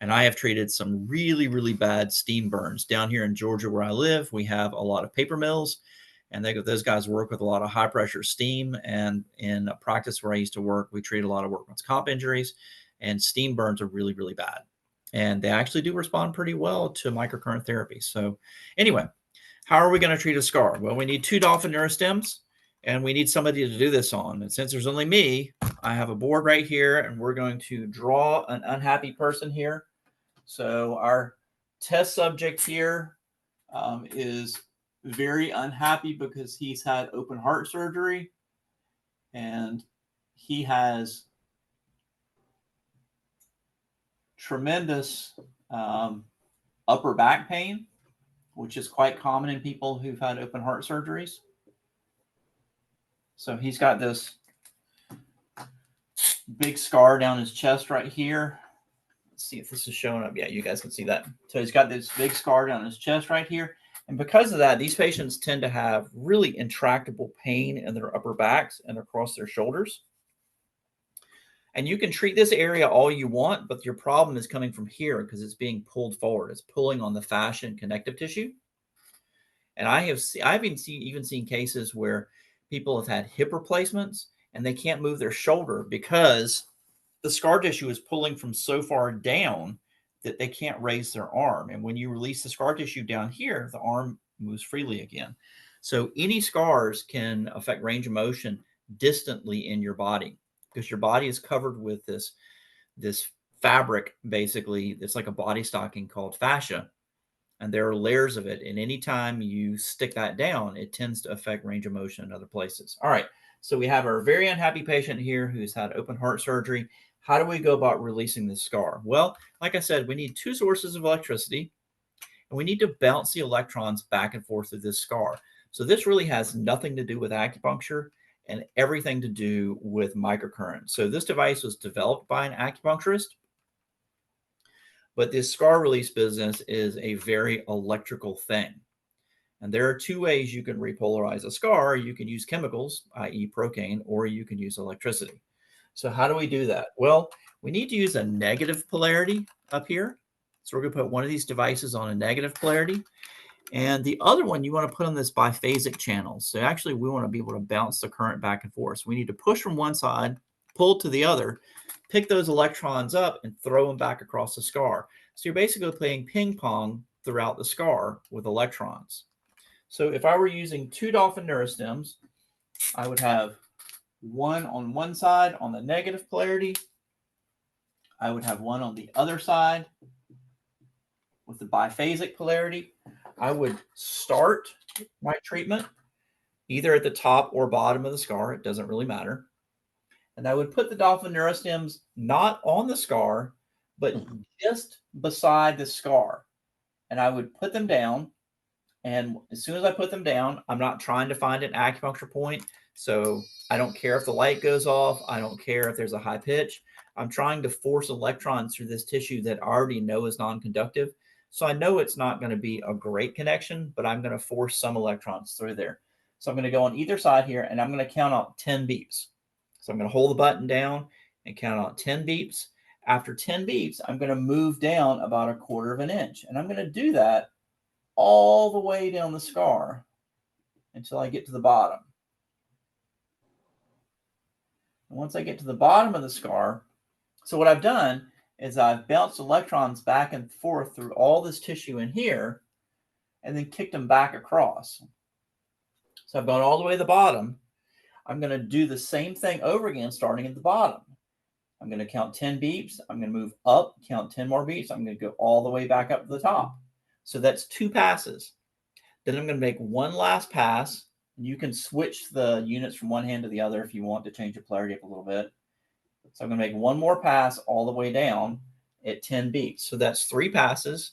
And I have treated some really, really bad steam burns. Down here in Georgia where I live, we have a lot of paper mills, and those guys work with a lot of high pressure steam. And in a practice where I used to work, we treat a lot of workman's comp injuries, and steam burns are really, really bad. And they actually do respond pretty well to microcurrent therapy. So anyway, how are we going to treat a scar? Well, we need 2 Dolphin Neurostims, and we need somebody to do this on. And since there's only me, I have a board right here, and we're going to draw an unhappy person here. So our test subject here is very unhappy because he's had open heart surgery, and he has tremendous upper back pain, which is quite common in people who've had open heart surgeries. So he's got this big scar down his chest right here. Let's see if this is showing up. Yeah, you guys can see that. So he's got this big scar down his chest right here. And because of that, these patients tend to have really intractable pain in their upper backs and across their shoulders. And you can treat this area all you want, but your problem is coming from here because it's being pulled forward. It's pulling on the fascia and connective tissue. And I've even seen cases where people have had hip replacements and they can't move their shoulder because the scar tissue is pulling from so far down that they can't raise their arm. And when you release the scar tissue down here, the arm moves freely again. So any scars can affect range of motion distantly in your body because your body is covered with this fabric, basically. It's like a body stocking called fascia. And there are layers of it. And anytime you stick that down, it tends to affect range of motion in other places. All right. So we have our very unhappy patient here who's had open heart surgery. How do we go about releasing this scar? Well, like I said, we need 2 sources of electricity, and we need to bounce the electrons back and forth through this scar. So this really has nothing to do with acupuncture and everything to do with microcurrent. So this device was developed by an acupuncturist, but this scar release business is a very electrical thing. And there are 2 ways you can repolarize a scar. You can use chemicals, i.e. procaine, or you can use electricity. So how do we do that? Well, we need to use a negative polarity up here. So we're going to put one of these devices on a negative polarity. And the other one you want to put on this biphasic channel. So actually we want to be able to bounce the current back and forth. So we need to push from one side, pull to the other, pick those electrons up and throw them back across the scar. So you're basically playing ping pong throughout the scar with electrons. So if I were using 2 Dolphin Neurostims, I would have one on one side on the negative polarity. I would have one on the other side with the biphasic polarity. I would start my treatment either at the top or bottom of the scar. It doesn't really matter. And I would put the Dolphin Neurostims not on the scar, but just beside the scar. And I would put them down. And as soon as I put them down, I'm not trying to find an acupuncture point. So I don't care if the light goes off. I don't care if there's a high pitch. I'm trying to force electrons through this tissue that I already know is non-conductive. So I know it's not going to be a great connection, but I'm going to force some electrons through there. So I'm going to go on either side here, and I'm going to count out 10 beeps. So I'm going to hold the button down and count out 10 beeps. After 10 beeps, I'm going to move down about 1/4 of an inch. And I'm going to do that all the way down the scar until I get to the bottom. And once I get to the bottom of the scar, so what I've done is I've bounced electrons back and forth through all this tissue in here and then kicked them back across. So I've gone all the way to the bottom. I'm going to do the same thing over again, starting at the bottom. I'm going to count 10 beeps. I'm going to move up, count 10 more beeps. I'm going to go all the way back up to the top. So that's 2 passes. Then I'm going to make one last pass. You can switch the units from one hand to the other if you want to change the polarity up a little bit. So I'm going to make one more pass all the way down at 10 beeps. So that's 3 passes,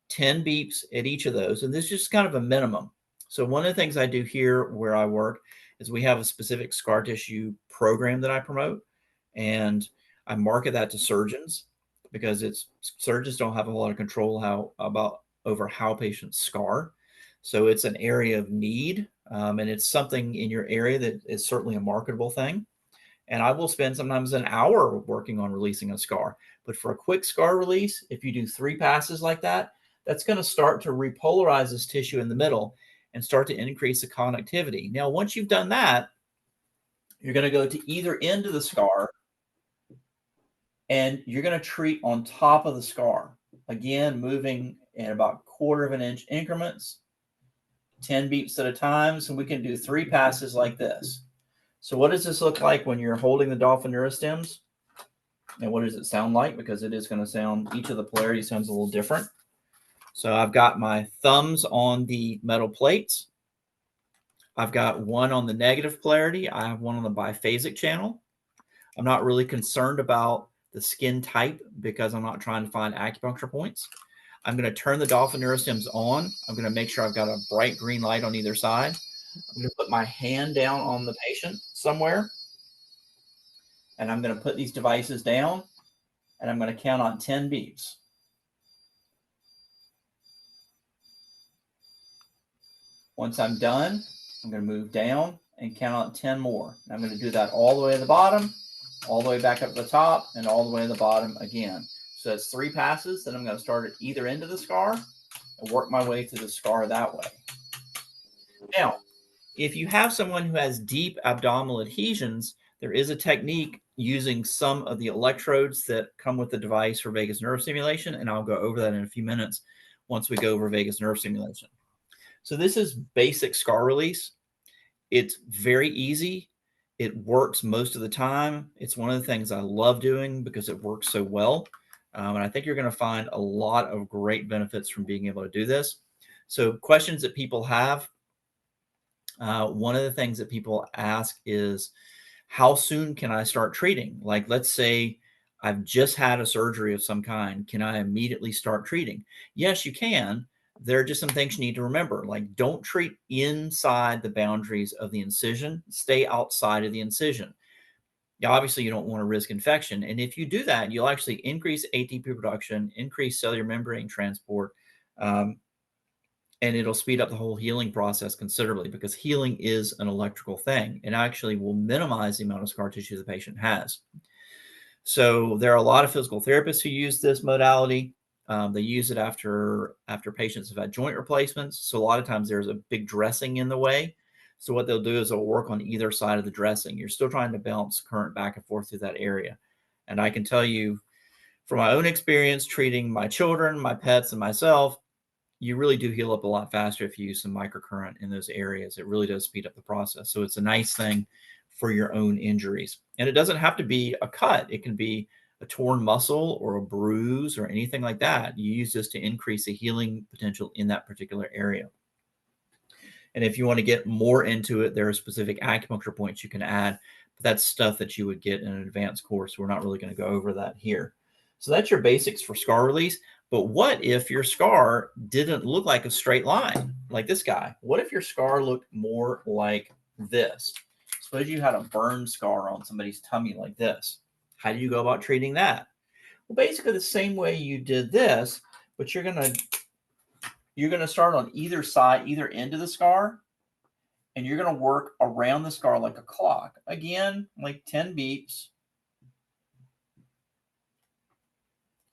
10 beeps at each of those. And this is just kind of a minimum. So one of the things I do here where I work is we have a specific scar tissue program that I promote. And I market that to surgeons because surgeons don't have a lot of control over how patients scar. So it's an area of need, and it's something in your area that is certainly a marketable thing. And I will spend sometimes an hour working on releasing a scar. But for a quick scar release, if you do 3 passes like that, that's going to start to repolarize this tissue in the middle and start to increase the connectivity. Now, once you've done that, you're going to go to either end of the scar and you're going to treat on top of the scar. Again, moving in about 1/4 of an inch increments, 10 beeps at a time. So we can do 3 passes like this. So what does this look like when you're holding the Dolphin Neurostims? And what does it sound like? Because it is going to sound, each of the polarities sounds a little different. So I've got my thumbs on the metal plates. I've got one on the negative polarity. I have one on the biphasic channel. I'm not really concerned about the skin type because I'm not trying to find acupuncture points. I'm going to turn the Dolphin Neurostims on. I'm going to make sure I've got a bright green light on either side. I'm going to put my hand down on the patient somewhere. And I'm going to put these devices down. And I'm going to count on 10 beeps. Once I'm done, I'm going to move down and count on 10 more. And I'm going to do that all the way to the bottom, all the way back up to the top, and all the way to the bottom again. So that's 3 passes. Then I'm going to start at either end of the scar and work my way to the scar that way. Now, if you have someone who has deep abdominal adhesions, there is a technique using some of the electrodes that come with the device for vagus nerve stimulation, and I'll go over that in a few minutes once we go over vagus nerve stimulation. So this is basic scar release. It's very easy. It works most of the time. It's one of the things I love doing because it works so well. And I think you're going to find a lot of great benefits from being able to do this. So questions that people have. One of the things that people ask is, how soon can I start treating? Like, let's say I've just had a surgery of some kind. Can I immediately start treating? Yes, you can. There are just some things you need to remember. Like, don't treat inside the boundaries of the incision. Stay outside of the incision. Now, obviously, you don't want to risk infection. And if you do that, you'll actually increase ATP production, increase cellular membrane transport, and it'll speed up the whole healing process considerably because healing is an electrical thing and actually will minimize the amount of scar tissue the patient has. So there are a lot of physical therapists who use this modality. They use it after patients have had joint replacements. So a lot of times there's a big dressing in the way. So what they'll do is they'll work on either side of the dressing. You're still trying to bounce current back and forth through that area. And I can tell you from my own experience treating my children, my pets, and myself, you really do heal up a lot faster if you use some microcurrent in those areas. It really does speed up the process. So it's a nice thing for your own injuries. And it doesn't have to be a cut. It can be a torn muscle or a bruise or anything like that. You use this to increase the healing potential in that particular area. And if you want to get more into it, there are specific acupuncture points you can add, but that's stuff that you would get in an advanced course. We're not really going to go over that here. So that's your basics for scar release. But what if your scar didn't look like a straight line like this guy? What if your scar looked more like this? Suppose you had a burn scar on somebody's tummy like this. How do you go about treating that? Well, basically the same way you did this, but you're going to start on either side, either end of the scar, and you're going to work around the scar like a clock. Again, like 10 beeps.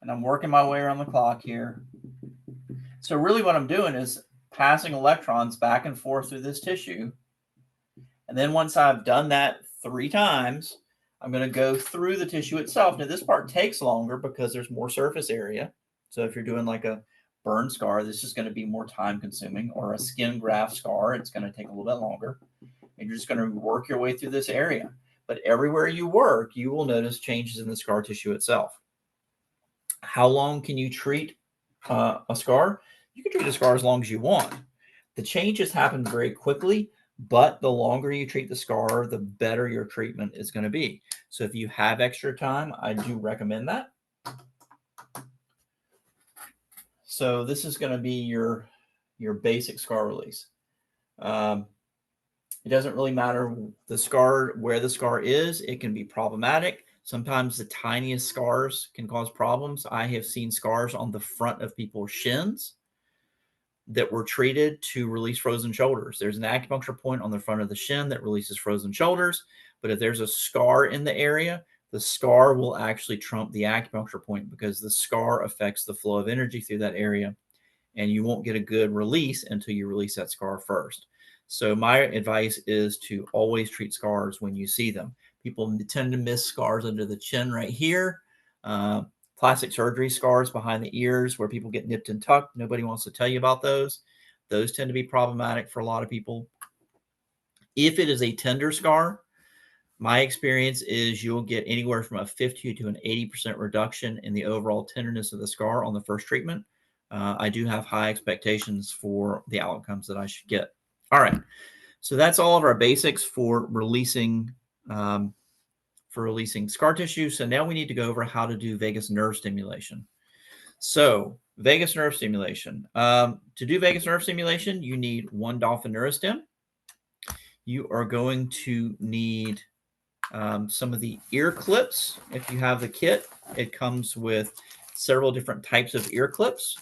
And I'm working my way around the clock here. So really what I'm doing is passing electrons back and forth through this tissue. And then once I've done that 3 times, I'm going to go through the tissue itself. Now this part takes longer because there's more surface area. So if you're doing like a burn scar, this is going to be more time consuming, or a skin graft scar, it's going to take a little bit longer. And you're just going to work your way through this area. But everywhere you work, you will notice changes in the scar tissue itself. How long can you treat a scar? You can treat a scar as long as you want. The changes happen very quickly, but the longer you treat the scar, the better your treatment is going to be. So if you have extra time, I do recommend that. So this is going to be your basic scar release. It doesn't really matter where the scar is. It can be problematic. Sometimes the tiniest scars can cause problems. I have seen scars on the front of people's shins that were treated to release frozen shoulders. There's an acupuncture point on the front of the shin that releases frozen shoulders. But if there's a scar in the area, the scar will actually trump the acupuncture point because the scar affects the flow of energy through that area. And you won't get a good release until you release that scar first. So my advice is to always treat scars when you see them. People tend to miss scars under the chin right here. Plastic surgery scars behind the ears where people get nipped and tucked. Nobody wants to tell you about those. Those tend to be problematic for a lot of people. If it is a tender scar, my experience is you'll get anywhere from a 50 to an 80% reduction in the overall tenderness of the scar on the first treatment. I do have high expectations for the outcomes that I should get. All right. So that's all of our basics for releasing scar tissue. So now we need to go over how to do vagus nerve stimulation. So vagus nerve stimulation. To do vagus nerve stimulation, you need 1 Dolphin Neurostim. You are going to need some of the ear clips. If you have the kit, it comes with several different types of ear clips.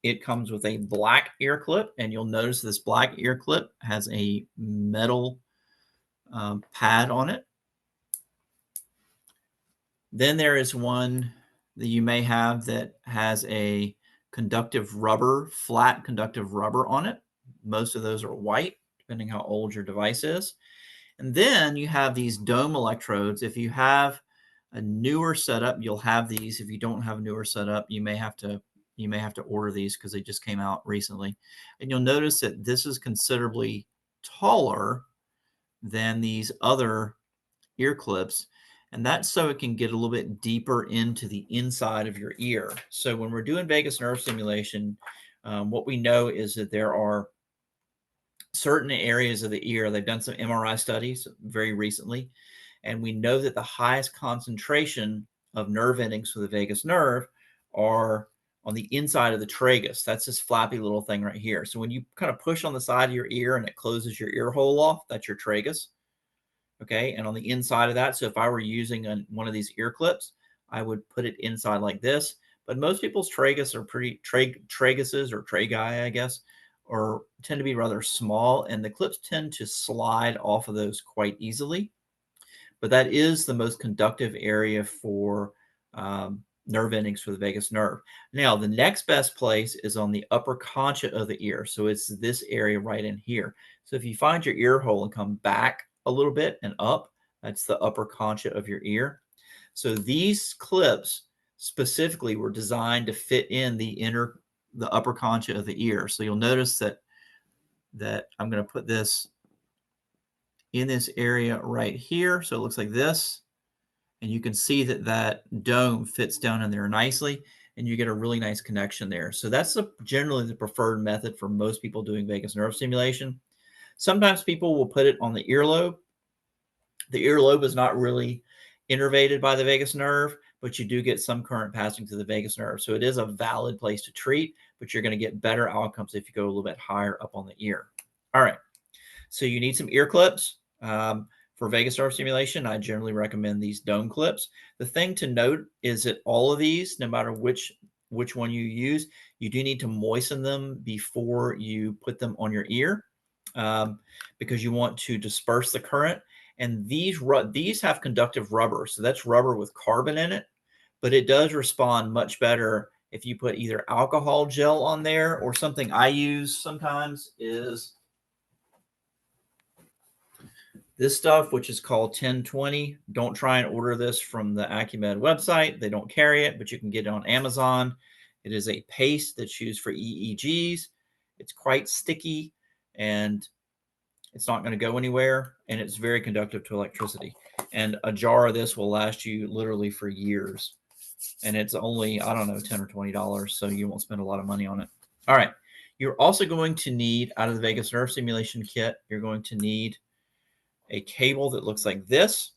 It comes with a black ear clip, and you'll notice this black ear clip has a metal pad on it. Then there is one that you may have that has a conductive rubber, flat conductive rubber on it. Most of those are white, depending how old your device is. And then you have these dome electrodes. If you have a newer setup, you'll have these. If you don't have a newer setup, you may have to order these because they just came out recently. And you'll notice that this is considerably taller than these other ear clips. And that's so it can get a little bit deeper into the inside of your ear. So when we're doing vagus nerve stimulation, what we know is that there are certain areas of the ear. They've done some MRI studies very recently, and we know that the highest concentration of nerve endings for the vagus nerve are on the inside of the tragus. That's this flappy little thing right here. So when you kind of push on the side of your ear and it closes your ear hole off, that's your tragus. Okay, and on the inside of that, so if I were using one of these ear clips, I would put it inside like this. But most people's tragus are traguses or tragi, I guess, or tend to be rather small, and the clips tend to slide off of those quite easily. but that is the most conductive area for nerve endings for the vagus nerve. Now, the next best place is on the upper concha of the ear. So it's this area right in here. So if you find your ear hole and come back a little bit and up, that's the upper concha of your ear. So these clips specifically were designed to fit in the upper concha of the ear. So you'll notice that I'm going to put this in this area right here. So it looks like this. And you can see that that dome fits down in there nicely, and you get a really nice connection there. So that's generally the preferred method for most people doing vagus nerve stimulation. Sometimes people will put it on the earlobe. The earlobe is not really innervated by the vagus nerve, but you do get some current passing to the vagus nerve. So it is a valid place to treat, but you're going to get better outcomes if you go a little bit higher up on the ear. All right. So you need some ear clips. For vagus nerve stimulation, I generally recommend these dome clips. The thing to note is that all of these, no matter which one you use, you do need to moisten them before you put them on your ear, because you want to disperse the current. And these have conductive rubber, so that's rubber with carbon in it, but it does respond much better if you put either alcohol gel on there, or something I use sometimes is this stuff, which is called 1020. Don't try and order this from the Acumed website. They don't carry it, but you can get it on Amazon. It is a paste that's used for EEGs. It's quite sticky, and it's not going to go anywhere, and it's very conductive to electricity. And a jar of this will last you literally for years. And it's only, I don't know, $10 or $20, so you won't spend a lot of money on it. All right. You're also going to need, out of the vagus nerve stimulation kit, you're going to need a cable that looks like this.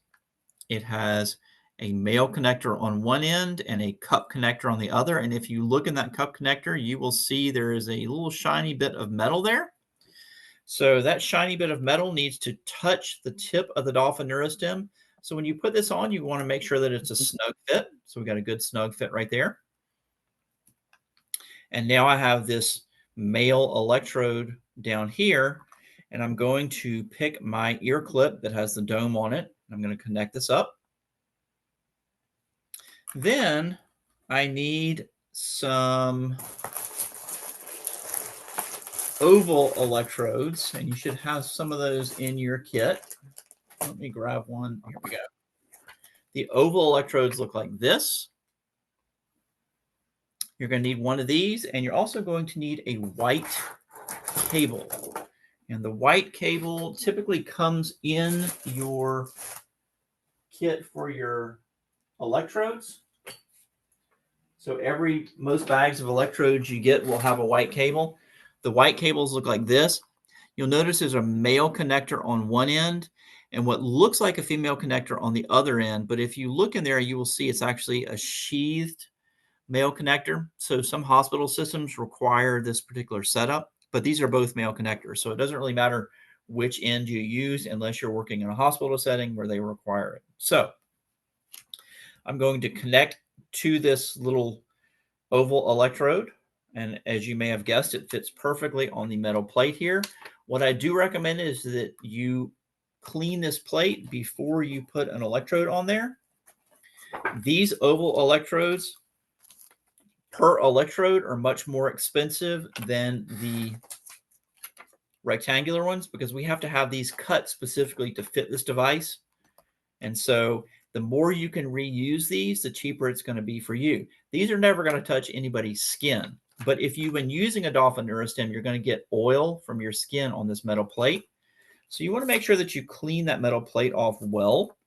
It has a male connector on one end and a cup connector on the other. And if you look in that cup connector, you will see there is a little shiny bit of metal there. So that shiny bit of metal needs to touch the tip of the Dolphin Neurostim. So when you put this on, you want to make sure that it's a snug fit. So we got a good snug fit right there. And now I have this male electrode down here, and I'm going to pick my ear clip that has the dome on it. I'm going to connect this up. Then I need some oval electrodes, and you should have some of those in your kit. Let me grab one. Here we go. The oval electrodes look like this. You're going to need one of these, and you're also going to need a white cable. And the white cable typically comes in your kit for your electrodes. So most bags of electrodes you get will have a white cable. The white cables look like this. You'll notice there's a male connector on one end and what looks like a female connector on the other end. But if you look in there, you will see it's actually a sheathed male connector. So some hospital systems require this particular setup, but these are both male connectors. So it doesn't really matter which end you use unless you're working in a hospital setting where they require it. So I'm going to connect to this little oval electrode. And as you may have guessed, it fits perfectly on the metal plate here. What I do recommend is that you clean this plate before you put an electrode on there. These oval electrodes per electrode are much more expensive than the rectangular ones because we have to have these cut specifically to fit this device. And so the more you can reuse these, the cheaper it's going to be for you. These are never going to touch anybody's skin. But if you've been using a Dolphin Neurostim, you're going to get oil from your skin on this metal plate. So you want to make sure that you clean that metal plate off well.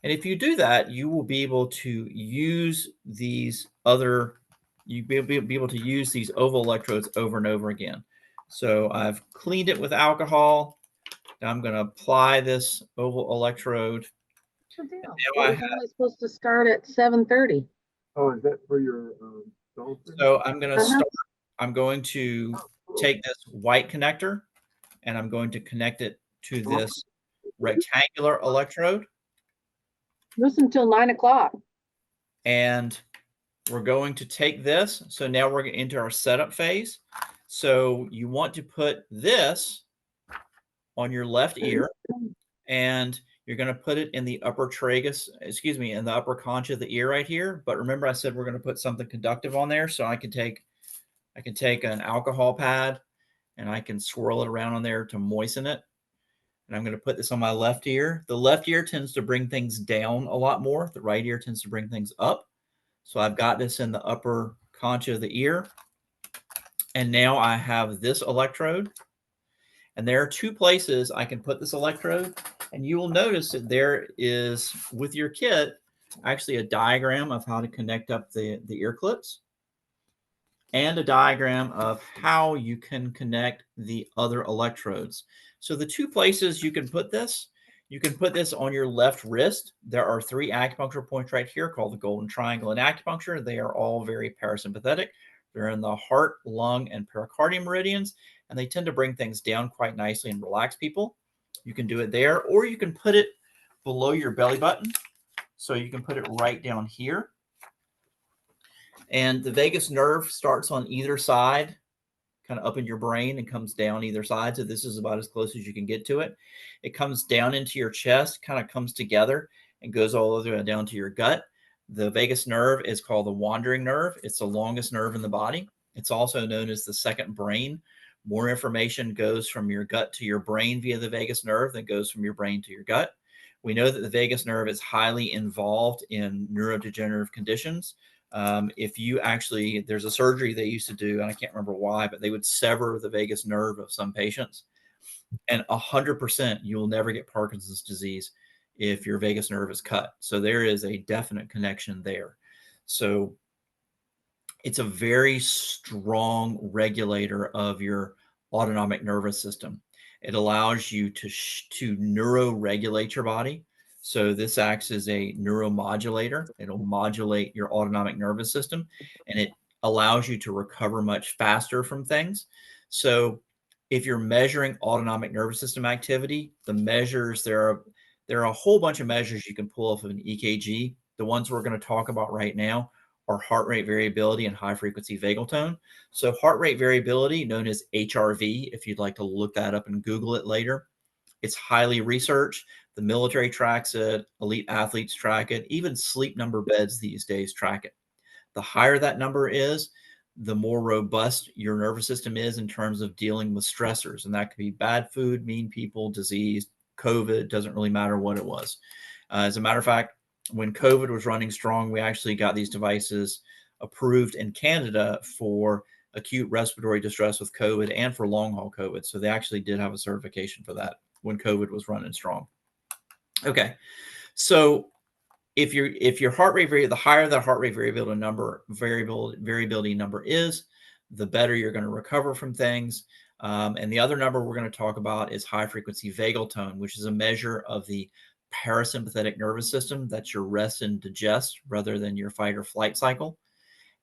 And if you do that, you will be able to use these oval electrodes over and over again. So I've cleaned it with alcohol. Now I'm going to apply this oval electrode. What's the deal? It was only supposed to start at 7:30. Oh, is that for your Dolphin? So I'm going to start. I'm going to take this white connector and I'm going to connect it to this rectangular electrode. Listen until 9 o'clock. And we're going to take this. So now we're into our setup phase. So you want to put this on your left ear, and You're going to put it in the upper tragus, excuse me, in the upper concha of the ear right here. But remember, I said we're going to put something conductive on there. So I can take an alcohol pad and I can swirl it around on there to moisten it. And I'm going to put this on my left ear. The left ear tends to bring things down a lot more. The right ear tends to bring things up. So I've got this in the upper concha of the ear. And now I have this electrode. And there are two places I can put this electrode. And you will notice that there is, with your kit, actually a diagram of how to connect up the ear clips and a diagram of how you can connect the other electrodes. So the two places you can put this on your left wrist. There are 3 acupuncture points right here called the golden triangle in acupuncture. They are all very parasympathetic. They're in the heart, lung, and pericardium meridians, and they tend to bring things down quite nicely and relax people. You can do it there, or you can put it below your belly button. So you can put it right down here. And the vagus nerve starts on either side, kind of up in your brain, and comes down either side. So this is about as close as you can get to it. It comes down into your chest, kind of comes together and goes all the way down to your gut. The vagus nerve is called the wandering nerve. It's the longest nerve in the body. It's also known as the second brain. More information goes from your gut to your brain via the vagus nerve than goes from your brain to your gut. We know that the vagus nerve is highly involved in neurodegenerative conditions. If you actually, there's a surgery they used to do, and I can't remember why, but they would sever the vagus nerve of some patients, and 100% you will never get Parkinson's disease if your vagus nerve is cut. So there is a definite connection there. So it's a very strong regulator of your autonomic nervous system. It allows you to neuroregulate your body. So this acts as a neuromodulator. It'll modulate your autonomic nervous system, and it allows you to recover much faster from things. So if you're measuring autonomic nervous system activity, the measures, there are a whole bunch of measures you can pull off of an EKG. The ones we're going to talk about right now are heart rate variability and high frequency vagal tone. So heart rate variability, known as HRV, if you'd like to look that up and Google it later, it's highly researched. The military tracks it, elite athletes track it, even sleep number beds these days track it. The higher that number is, the more robust your nervous system is in terms of dealing with stressors. And that could be bad food, mean people, disease, COVID, doesn't really matter what it was. As a matter of fact, when COVID was running strong, we actually got these devices approved in Canada for acute respiratory distress with COVID and for long haul COVID. So they actually did have a certification for that when COVID was running strong. Okay. So if your heart rate the higher the heart rate variability number is, the better you're going to recover from things. And the other number we're going to talk about is high frequency vagal tone, which is a measure of the parasympathetic nervous system. That's your rest and digest rather than your fight or flight cycle.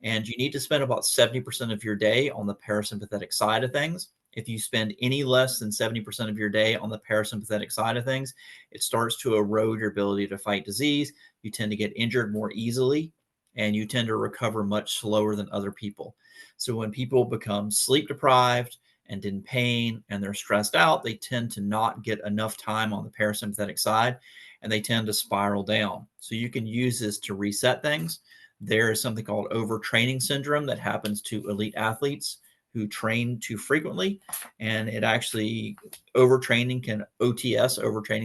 And you need to spend about 70% of your day on the parasympathetic side of things. If you spend any less than 70% of your day on the parasympathetic side of things, it starts to erode your ability to fight disease. You tend to get injured more easily, and you tend to recover much slower than other people. So when people become sleep deprived and in pain and they're stressed out, they tend to not get enough time on the parasympathetic side, and they tend to spiral down. So you can use this to reset things. There is something called overtraining syndrome that happens to elite athletes who train too frequently. And it actually, overtraining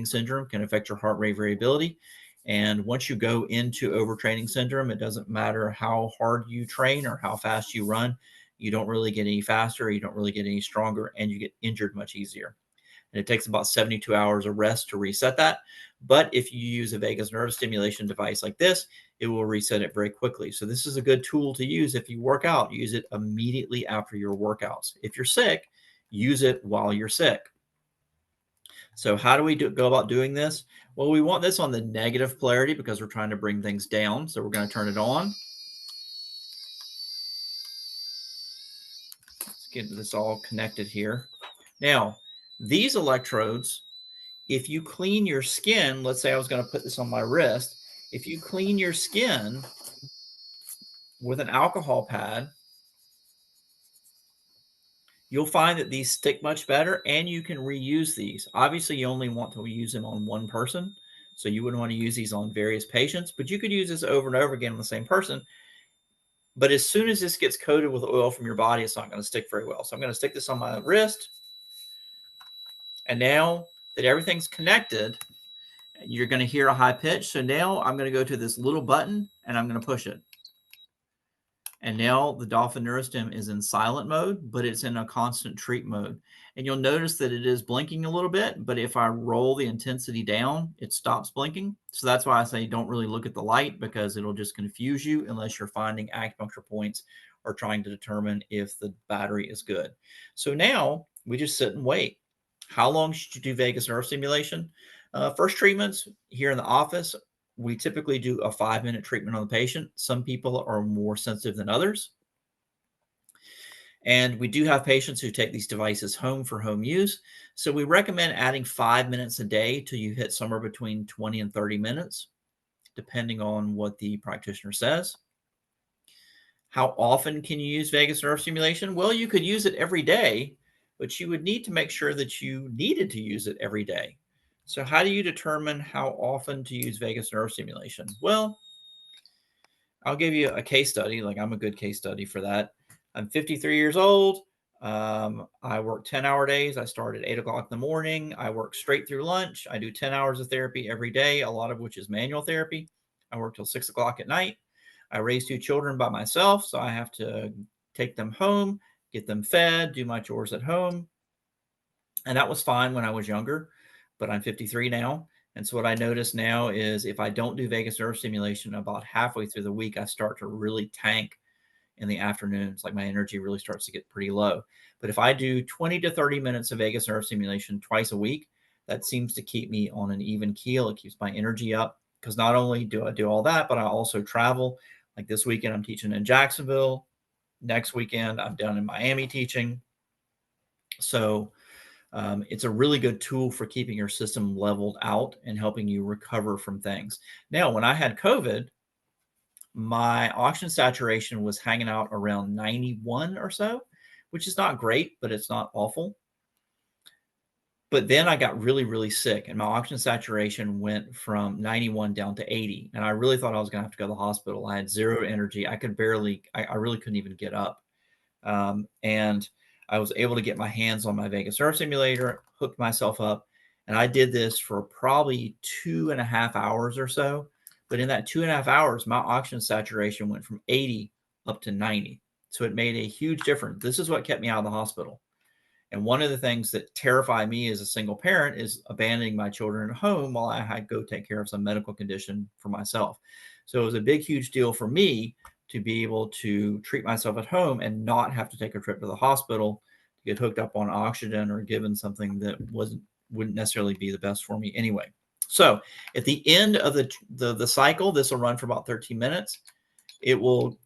syndrome, can affect your heart rate variability. And once you go into overtraining syndrome, it doesn't matter how hard you train or how fast you run. You don't really get any faster, you don't really get any stronger, and you get injured much easier. And it takes about 72 hours of rest to reset that. But if you use a vagus nerve stimulation device like this, it will reset it very quickly. So this is a good tool to use if you work out. Use it immediately after your workouts. If you're sick, use it while you're sick. So how do we go about doing this? Well, we want this on the negative polarity because we're trying to bring things down. So we're going to turn it on. Let's get this all connected here. Now, these electrodes, if you clean your skin, let's say I was going to put this on my wrist. If you clean your skin with an alcohol pad, you'll find that these stick much better, and you can reuse these. Obviously, you only want to use them on one person, So you wouldn't want to use these on various patients, but you could use this over and over again on the same person. But as soon as this gets coated with oil from your body, it's not going to stick very well. So I'm going to stick this on my wrist. And now that everything's connected, you're going to hear a high pitch. So now I'm going to go to this little button and I'm going to push it. And now the Dolphin Neurostim is in silent mode, but it's in a constant treat mode. And you'll notice that it is blinking a little bit, but if I roll the intensity down, it stops blinking. So that's why I say don't really look at the light, because it'll just confuse you unless you're finding acupuncture points or trying to determine if the battery is good. So now we just sit and wait. How long should you do vagus nerve stimulation? First treatments here in the office, we typically do a 5-minute treatment on the patient. Some people are more sensitive than others. And we do have patients who take these devices home for home use. So we recommend adding 5 minutes a day till you hit somewhere between 20 and 30 minutes, depending on what the practitioner says. How often can you use vagus nerve stimulation? Well, you could use it every day, but you would need to make sure that you needed to use it every day. So how do you determine how often to use vagus nerve stimulation? Well, I'll give you a case study. Like, I'm a good case study for that. I'm 53 years old. I work 10-hour days. I start at 8 o'clock in the morning. I work straight through lunch. I do 10 hours of therapy every day, a lot of which is manual therapy. I work till 6 o'clock at night. I raise 2 children by myself, so I have to take them home, get them fed, do my chores at home. And that was fine when I was younger, but I'm 53 now. And so what I notice now is if I don't do vagus nerve stimulation, about halfway through the week, I start to really tank in the afternoons. Like, my energy really starts to get pretty low. But if I do 20 to 30 minutes of vagus nerve stimulation twice a week, that seems to keep me on an even keel. It keeps my energy up, because not only do I do all that, but I also travel. Like this weekend, I'm teaching in Jacksonville. Next weekend, I'm down in Miami teaching. So it's a really good tool for keeping your system leveled out and helping you recover from things. Now, when I had COVID, my oxygen saturation was hanging out around 91 or so, which is not great, but it's not awful. But then I got really, really sick, and my oxygen saturation went from 91 down to 80. And I really thought I was going to have to go to the hospital. I had zero energy. I could barely, I really couldn't even get up. And I was able to get my hands on my vagus nerve stimulator, hooked myself up, and I did this for probably 2.5 hours or so. But in that 2.5 hours, my oxygen saturation went from 80 up to 90. So it made a huge difference. This is what kept me out of the hospital. And one of the things that terrify me as a single parent is abandoning my children at home while I had to go take care of some medical condition for myself. So it was a big, huge deal for me to be able to treat myself at home and not have to take a trip to the hospital to get hooked up on oxygen or given something that wouldn't necessarily be the best for me anyway. So at the end of the cycle, this will run for about 13 minutes. It will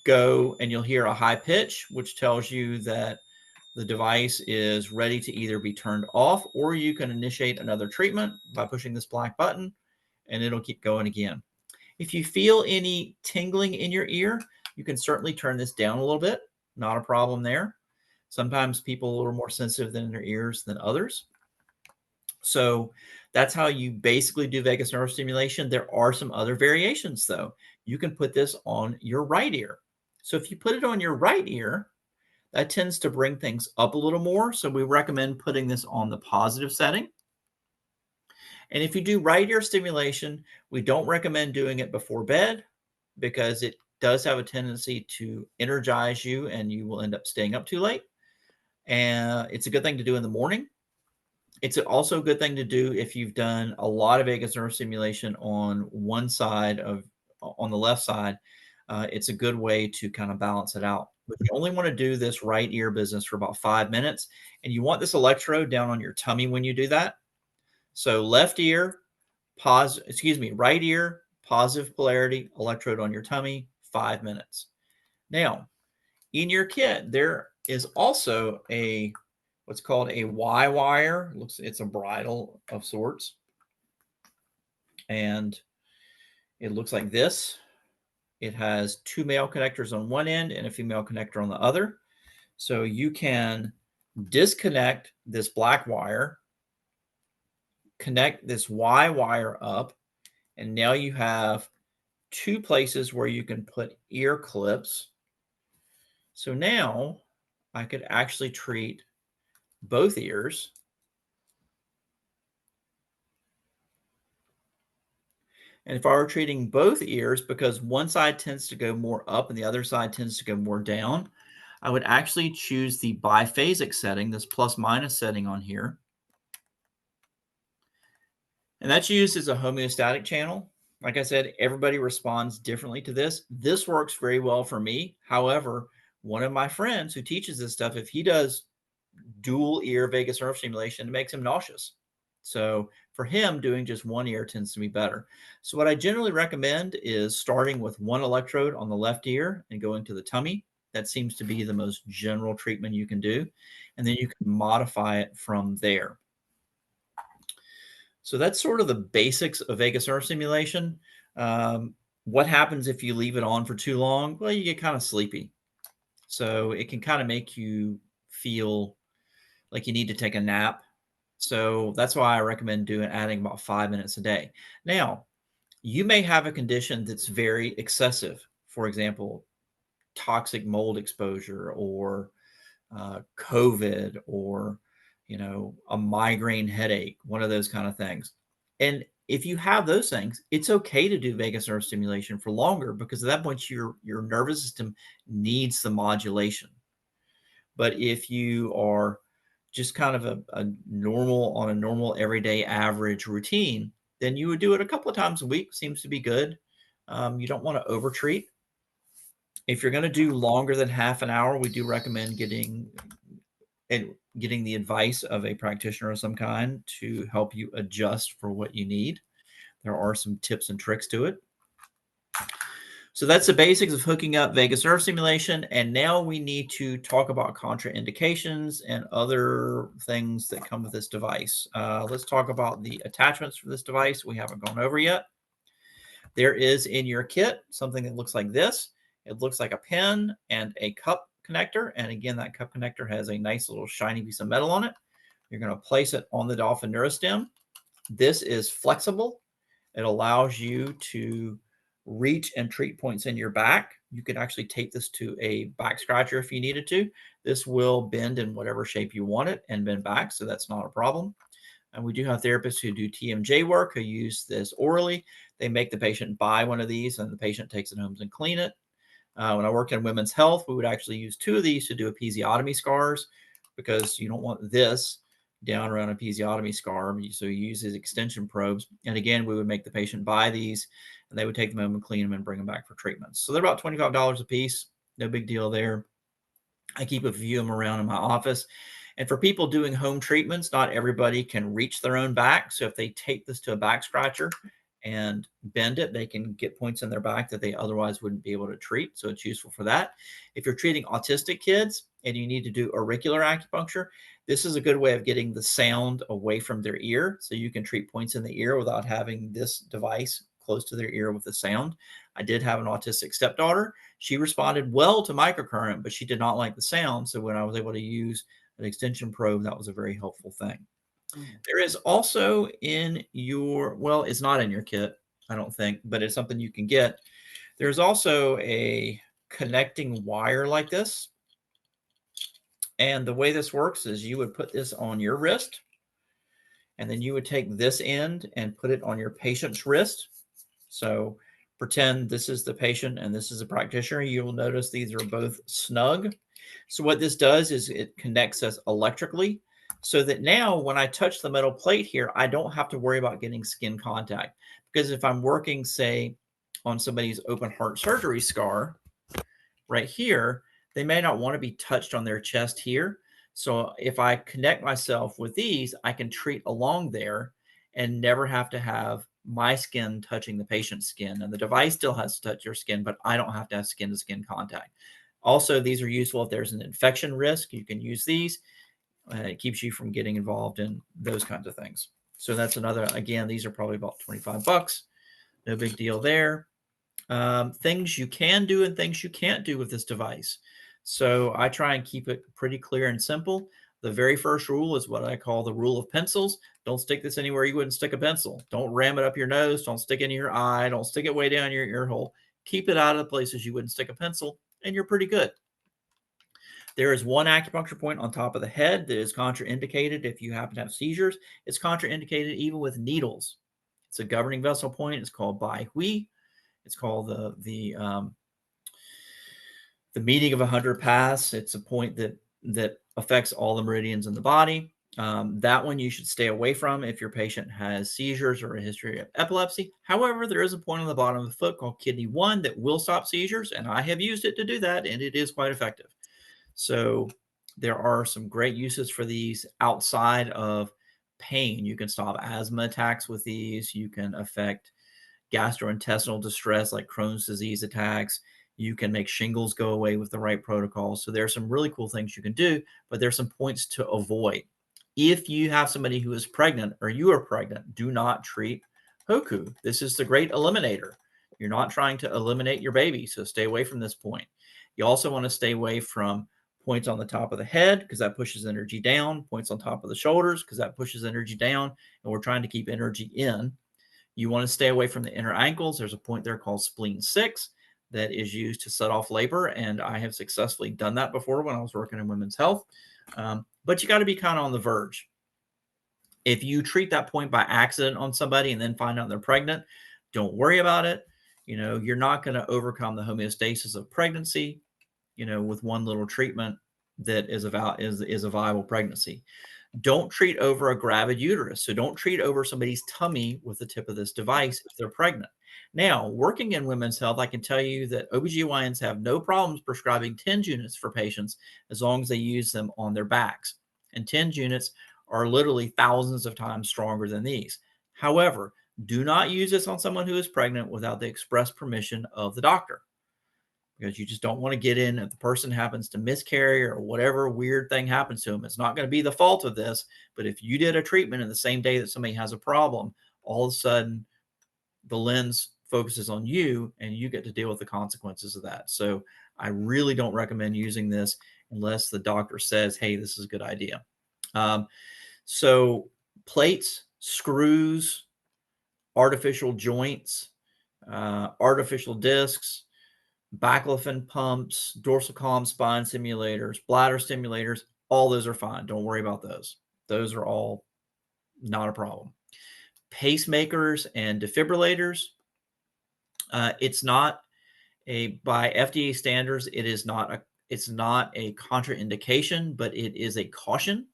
go and you'll hear a high pitch, which tells you that the device is ready to either be turned off, or you can initiate another treatment by pushing this black button, and it'll keep going again. If you feel any tingling in your ear, you can certainly turn this down a little bit. Not a problem there. Sometimes people are a little more sensitive in their ears than others. So that's how you basically do vagus nerve stimulation. There are some other variations, though. You can put this on your right ear. So if you put it on your right ear, that tends to bring things up a little more. So we recommend putting this on the positive setting. And if you do right ear stimulation, we don't recommend doing it before bed, because it does have a tendency to energize you and you will end up staying up too late. And it's a good thing to do in the morning. It's also a good thing to do if you've done a lot of vagus nerve stimulation on one side on the left side. It's a good way to kind of balance it out. But you only want to do this right ear business for about 5 minutes. And you want this electrode down on your tummy when you do that. So left ear, right ear, positive polarity, electrode on your tummy, 5 minutes. Now, in your kit, there is also what's called a Y wire. It's a bridle of sorts. And it looks like this. It has 2 male connectors on one end and a female connector on the other. So you can disconnect this black wire connect this Y wire up, and now you have 2 places where you can put ear clips. So now I could actually treat both ears. And if I were treating both ears, because one side tends to go more up and the other side tends to go more down, I would actually choose the biphasic setting, this plus minus setting on here. And that's used as a homeostatic channel. Like I said, everybody responds differently to this. This works very well for me. However, one of my friends who teaches this stuff, if he does dual ear vagus nerve stimulation, it makes him nauseous. So for him, doing just one ear tends to be better. So what I generally recommend is starting with one electrode on the left ear and going to the tummy. That seems to be the most general treatment you can do. And then you can modify it from there. So that's sort of the basics of vagus nerve stimulation. What happens if you leave it on for too long? Well, you get kind of sleepy. So it can kind of make you feel like you need to take a nap. So that's why I recommend adding about 5 minutes a day. Now, you may have a condition that's very excessive. For example, toxic mold exposure or COVID or, a migraine headache, one of those kind of things. And if you have those things, it's okay to do vagus nerve stimulation for longer because at that point your nervous system needs the modulation. But if you are just kind of a normal everyday average routine, then you would do it a couple of times a week. Seems to be good. You don't want to overtreat. If you're going to do longer than half an hour, we do recommend getting the advice of a practitioner of some kind to help you adjust for what you need. There are some tips and tricks to it. So that's the basics of hooking up vagus nerve stimulation. And now we need to talk about contraindications and other things that come with this device. Let's talk about the attachments for this device we haven't gone over yet. There is in your kit something that looks like this. It looks like a pen and a cup connector. And again, that cup connector has a nice little shiny piece of metal on it. You're going to place it on the Dolphin Neurostim. This is flexible. It allows you to reach and treat points in your back. You could actually tape this to a back scratcher if you needed to. This will bend in whatever shape you want it and bend back, so that's not a problem. And we do have therapists who do TMJ work who use this orally. They make the patient buy one of these and the patient takes it home and clean it. When I worked in women's health, we would actually use 2 of these to do episiotomy scars because you don't want this down around a episiotomy scar. So you use these extension probes. And again, we would make the patient buy these and they would take them home and clean them and bring them back for treatments. So they're about $25 a piece. No big deal there. I keep a few of them around in my office. And for people doing home treatments, not everybody can reach their own back. So if they tape this to a back scratcher and bend it, they can get points in their back that they otherwise wouldn't be able to treat. So it's useful for that. If you're treating autistic kids and you need to do auricular acupuncture, this is a good way of getting the sound away from their ear. So you can treat points in the ear without having this device close to their ear with the sound. I did have an autistic stepdaughter. She responded well to microcurrent, but she did not like the sound. So when I was able to use an extension probe, that was a very helpful thing. There is also in your, well, it's not in your kit, I don't think, but it's something you can get. There's also a connecting wire like this. And the way this works is you would put this on your wrist, and then you would take this end and put it on your patient's wrist. So pretend this is the patient and this is a practitioner. You'll notice these are both snug. So what this does is it connects us electrically so that now when I touch the metal plate here, I don't have to worry about getting skin contact. Because if I'm working, say, on somebody's open heart surgery scar right here, they may not want to be touched on their chest here. So if I connect myself with these, I can treat along there and never have to have my skin touching the patient's skin. And the device still has to touch your skin, but I don't have to have skin-to-skin contact. Also, these are useful if there's an infection risk. You can use these. It keeps you from getting involved in those kinds of things. So that's another, again, these are probably about 25 bucks. No big deal there. Things you can do and things you can't do with this device. So I try and keep it pretty clear and simple. The very first rule is what I call the rule of pencils. Don't stick this anywhere you wouldn't stick a pencil. Don't ram it up your nose. Don't stick it in your eye. Don't stick it way down your ear hole. Keep it out of the places you wouldn't stick a pencil, and you're pretty good. There is one acupuncture point on top of the head that is contraindicated if you happen to have seizures. It's contraindicated even with needles. It's a governing vessel point. It's called Bai Hui. It's called the meeting of 100 paths. It's a point that affects all the meridians in the body. That one you should stay away from if your patient has seizures or a history of epilepsy. However, there is a point on the bottom of the foot called kidney 1 that will stop seizures, and I have used it to do that, and it is quite effective. So there are some great uses for these outside of pain. You can stop asthma attacks with these. You can affect gastrointestinal distress like Crohn's disease attacks. You can make shingles go away with the right protocol. So there are some really cool things you can do, but there's some points to avoid. If you have somebody who is pregnant or you are pregnant, do not treat Hoku. This is the great eliminator. You're not trying to eliminate your baby, so stay away from this point. You also want to stay away from points on the top of the head because that pushes energy down, points on top of the shoulders because that pushes energy down, and we're trying to keep energy in. You want to stay away from the inner ankles. There's a point there called spleen 6 that is used to set off labor, and I have successfully done that before when I was working in women's health. But you got to be kind of on the verge. If you treat that point by accident on somebody and then find out they're pregnant, don't worry about it. You're not going to overcome the homeostasis of pregnancy, with one little treatment that is a viable pregnancy. Don't treat over a gravid uterus. So don't treat over somebody's tummy with the tip of this device if they're pregnant. Now, working in women's health, I can tell you that OBGYNs have no problems prescribing TENS units for patients as long as they use them on their backs. And TENS units are literally thousands of times stronger than these. However, do not use this on someone who is pregnant without the express permission of the doctor, because you just don't want to get in if the person happens to miscarry or whatever weird thing happens to them. It's not going to be the fault of this, but if you did a treatment in the same day that somebody has a problem, all of a sudden the lens focuses on you and you get to deal with the consequences of that. So I really don't recommend using this unless the doctor says, hey, this is a good idea. So plates, screws, artificial joints, artificial discs, baclofen pumps, dorsal column spine simulators, bladder stimulators, all those are fine. Don't worry about those. Those are all not a problem. Pacemakers and defibrillators, it's not by FDA standards, it's not a contraindication, but it is a caution.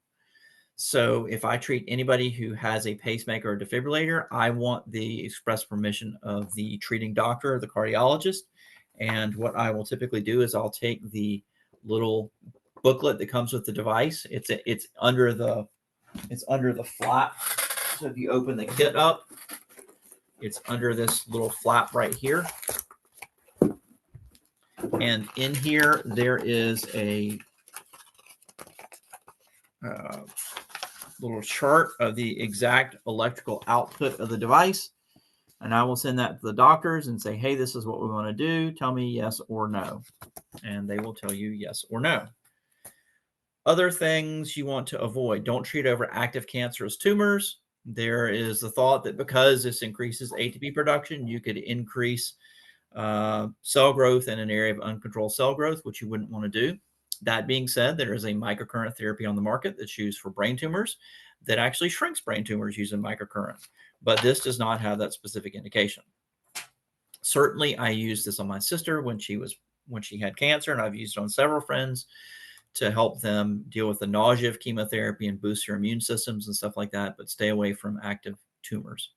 So if I treat anybody who has a pacemaker or defibrillator, I want the express permission of the treating doctor or the cardiologist. And what I will typically do is I'll take the little booklet that comes with the device. It's under the flap. So if you open the kit up, it's under this little flap right here. And in here, there is a little chart of the exact electrical output of the device. And I will send that to the doctors and say, hey, this is what we want to do. Tell me yes or no. And they will tell you yes or no. Other things you want to avoid. Don't treat over active cancerous tumors. There is the thought that because this increases ATP production, you could increase cell growth in an area of uncontrolled cell growth, which you wouldn't want to do. That being said, there is a microcurrent therapy on the market that's used for brain tumors that actually shrinks brain tumors using microcurrent, but this does not have that specific indication. Certainly, I used this on my sister when she had cancer, and I've used it on several friends to help them deal with the nausea of chemotherapy and boost your immune systems and stuff like that, but stay away from active tumors.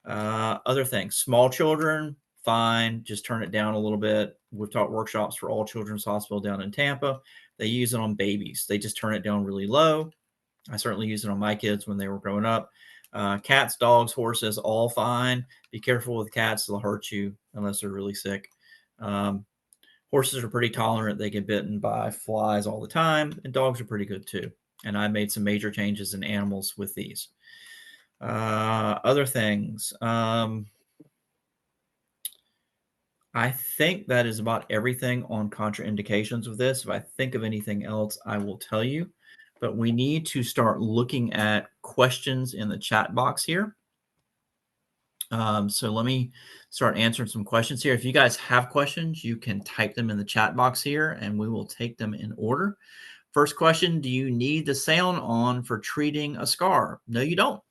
Other things, small children, fine, just turn it down a little bit. We've taught workshops for All Children's Hospital down in Tampa. They use it on babies. They just turn it down really low. I certainly used it on my kids when they were growing up. Cats, dogs, horses, all fine. Be careful with cats. They'll hurt you unless they're really sick. Horses are pretty tolerant. They get bitten by flies all the time, and dogs are pretty good too. And I made some major changes in animals with these. Other things. I think that is about everything on contraindications of this. If I think of anything else, I will tell you. but we need to start looking at questions in the chat box here. So let me start answering some questions here. If you guys have questions, you can type them in the chat box here and we will take them in order. First question, do you need the sound on for treating a scar? No, you don't.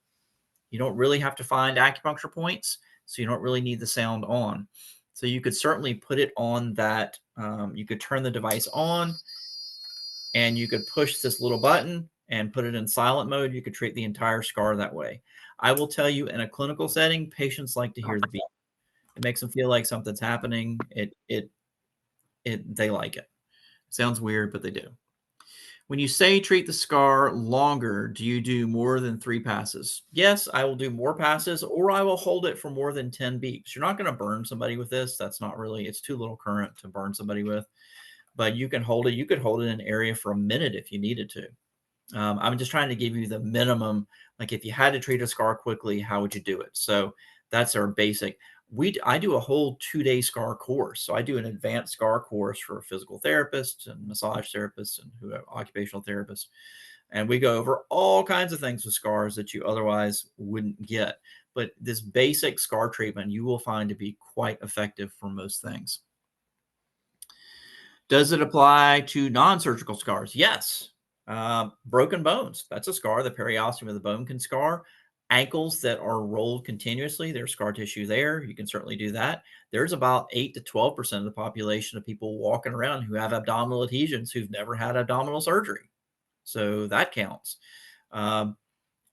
You don't really have to find acupuncture points, so you don't really need the sound on. So you could certainly put it on that. You could turn the device on and you could push this little button and put it in silent mode. You could treat the entire scar that way. I will tell you, in a clinical setting, patients like to hear the beep. It makes them feel like something's happening. They like it. Sounds weird, but they do. When you say treat the scar longer, do you do more than 3 passes? Yes, I will do more passes, or I will hold it for more than 10 beeps. You're not going to burn somebody with this. That's not really, it's too little current to burn somebody with, but you can hold it. You could hold it in an area for a minute if you needed to. I'm just trying to give you the minimum. Like if you had to treat a scar quickly, how would you do it? So that's our basic. I do a whole 2-day scar course. So I do an advanced scar course for physical therapists and massage therapists and who are occupational therapists. And we go over all kinds of things with scars that you otherwise wouldn't get. But this basic scar treatment, you will find to be quite effective for most things. Does it apply to non-surgical scars? Yes. Broken bones, that's a scar. The periosteum of the bone can scar. Ankles that are rolled continuously, there's scar tissue there. You can certainly do that. There's about 8 to 12% of the population of people walking around who have abdominal adhesions who've never had abdominal surgery. So that counts.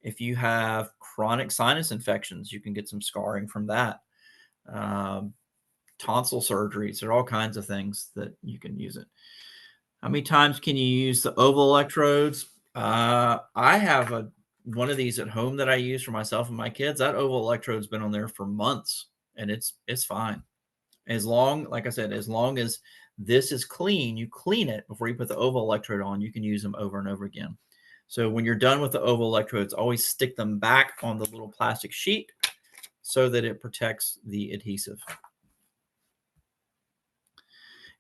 If you have chronic sinus infections, you can get some scarring from that. Tonsil surgeries, there are all kinds of things that you can use it. How many times can you use the oval electrodes? I have one of these at home that I use for myself and my kids. That oval electrode's been on there for months and it's fine. As long, like I said, as long as this is clean, you clean it before you put the oval electrode on, you can use them over and over again. So when you're done with the oval electrodes, always stick them back on the little plastic sheet so that it protects the adhesive.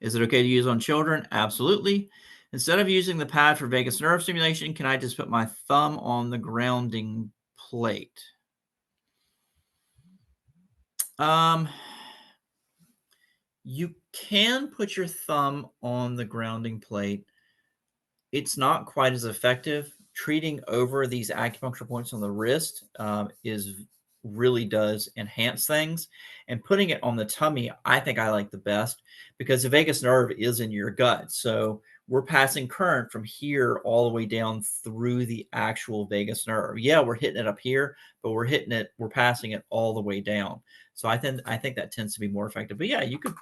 Is it okay to use on children? Absolutely. Instead of using the pad for vagus nerve stimulation, can I just put my thumb on the grounding plate? You can put your thumb on the grounding plate. It's not quite as effective. Treating over these acupuncture points on the wrist really does enhance things. And putting it on the tummy, I think I like the best because the vagus nerve is in your gut. So we're passing current from here all the way down through the actual vagus nerve. Yeah, we're hitting it up here, but we're passing it all the way down. So I think that tends to be more effective. But yeah, you could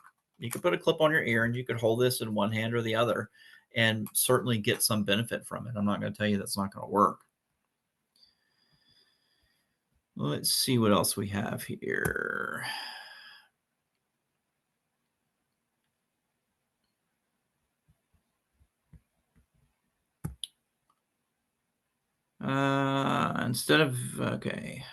put a clip on your ear and you could hold this in one hand or the other and certainly get some benefit from it. I'm not going to tell you that's not going to work. Let's see what else we have here. Okay.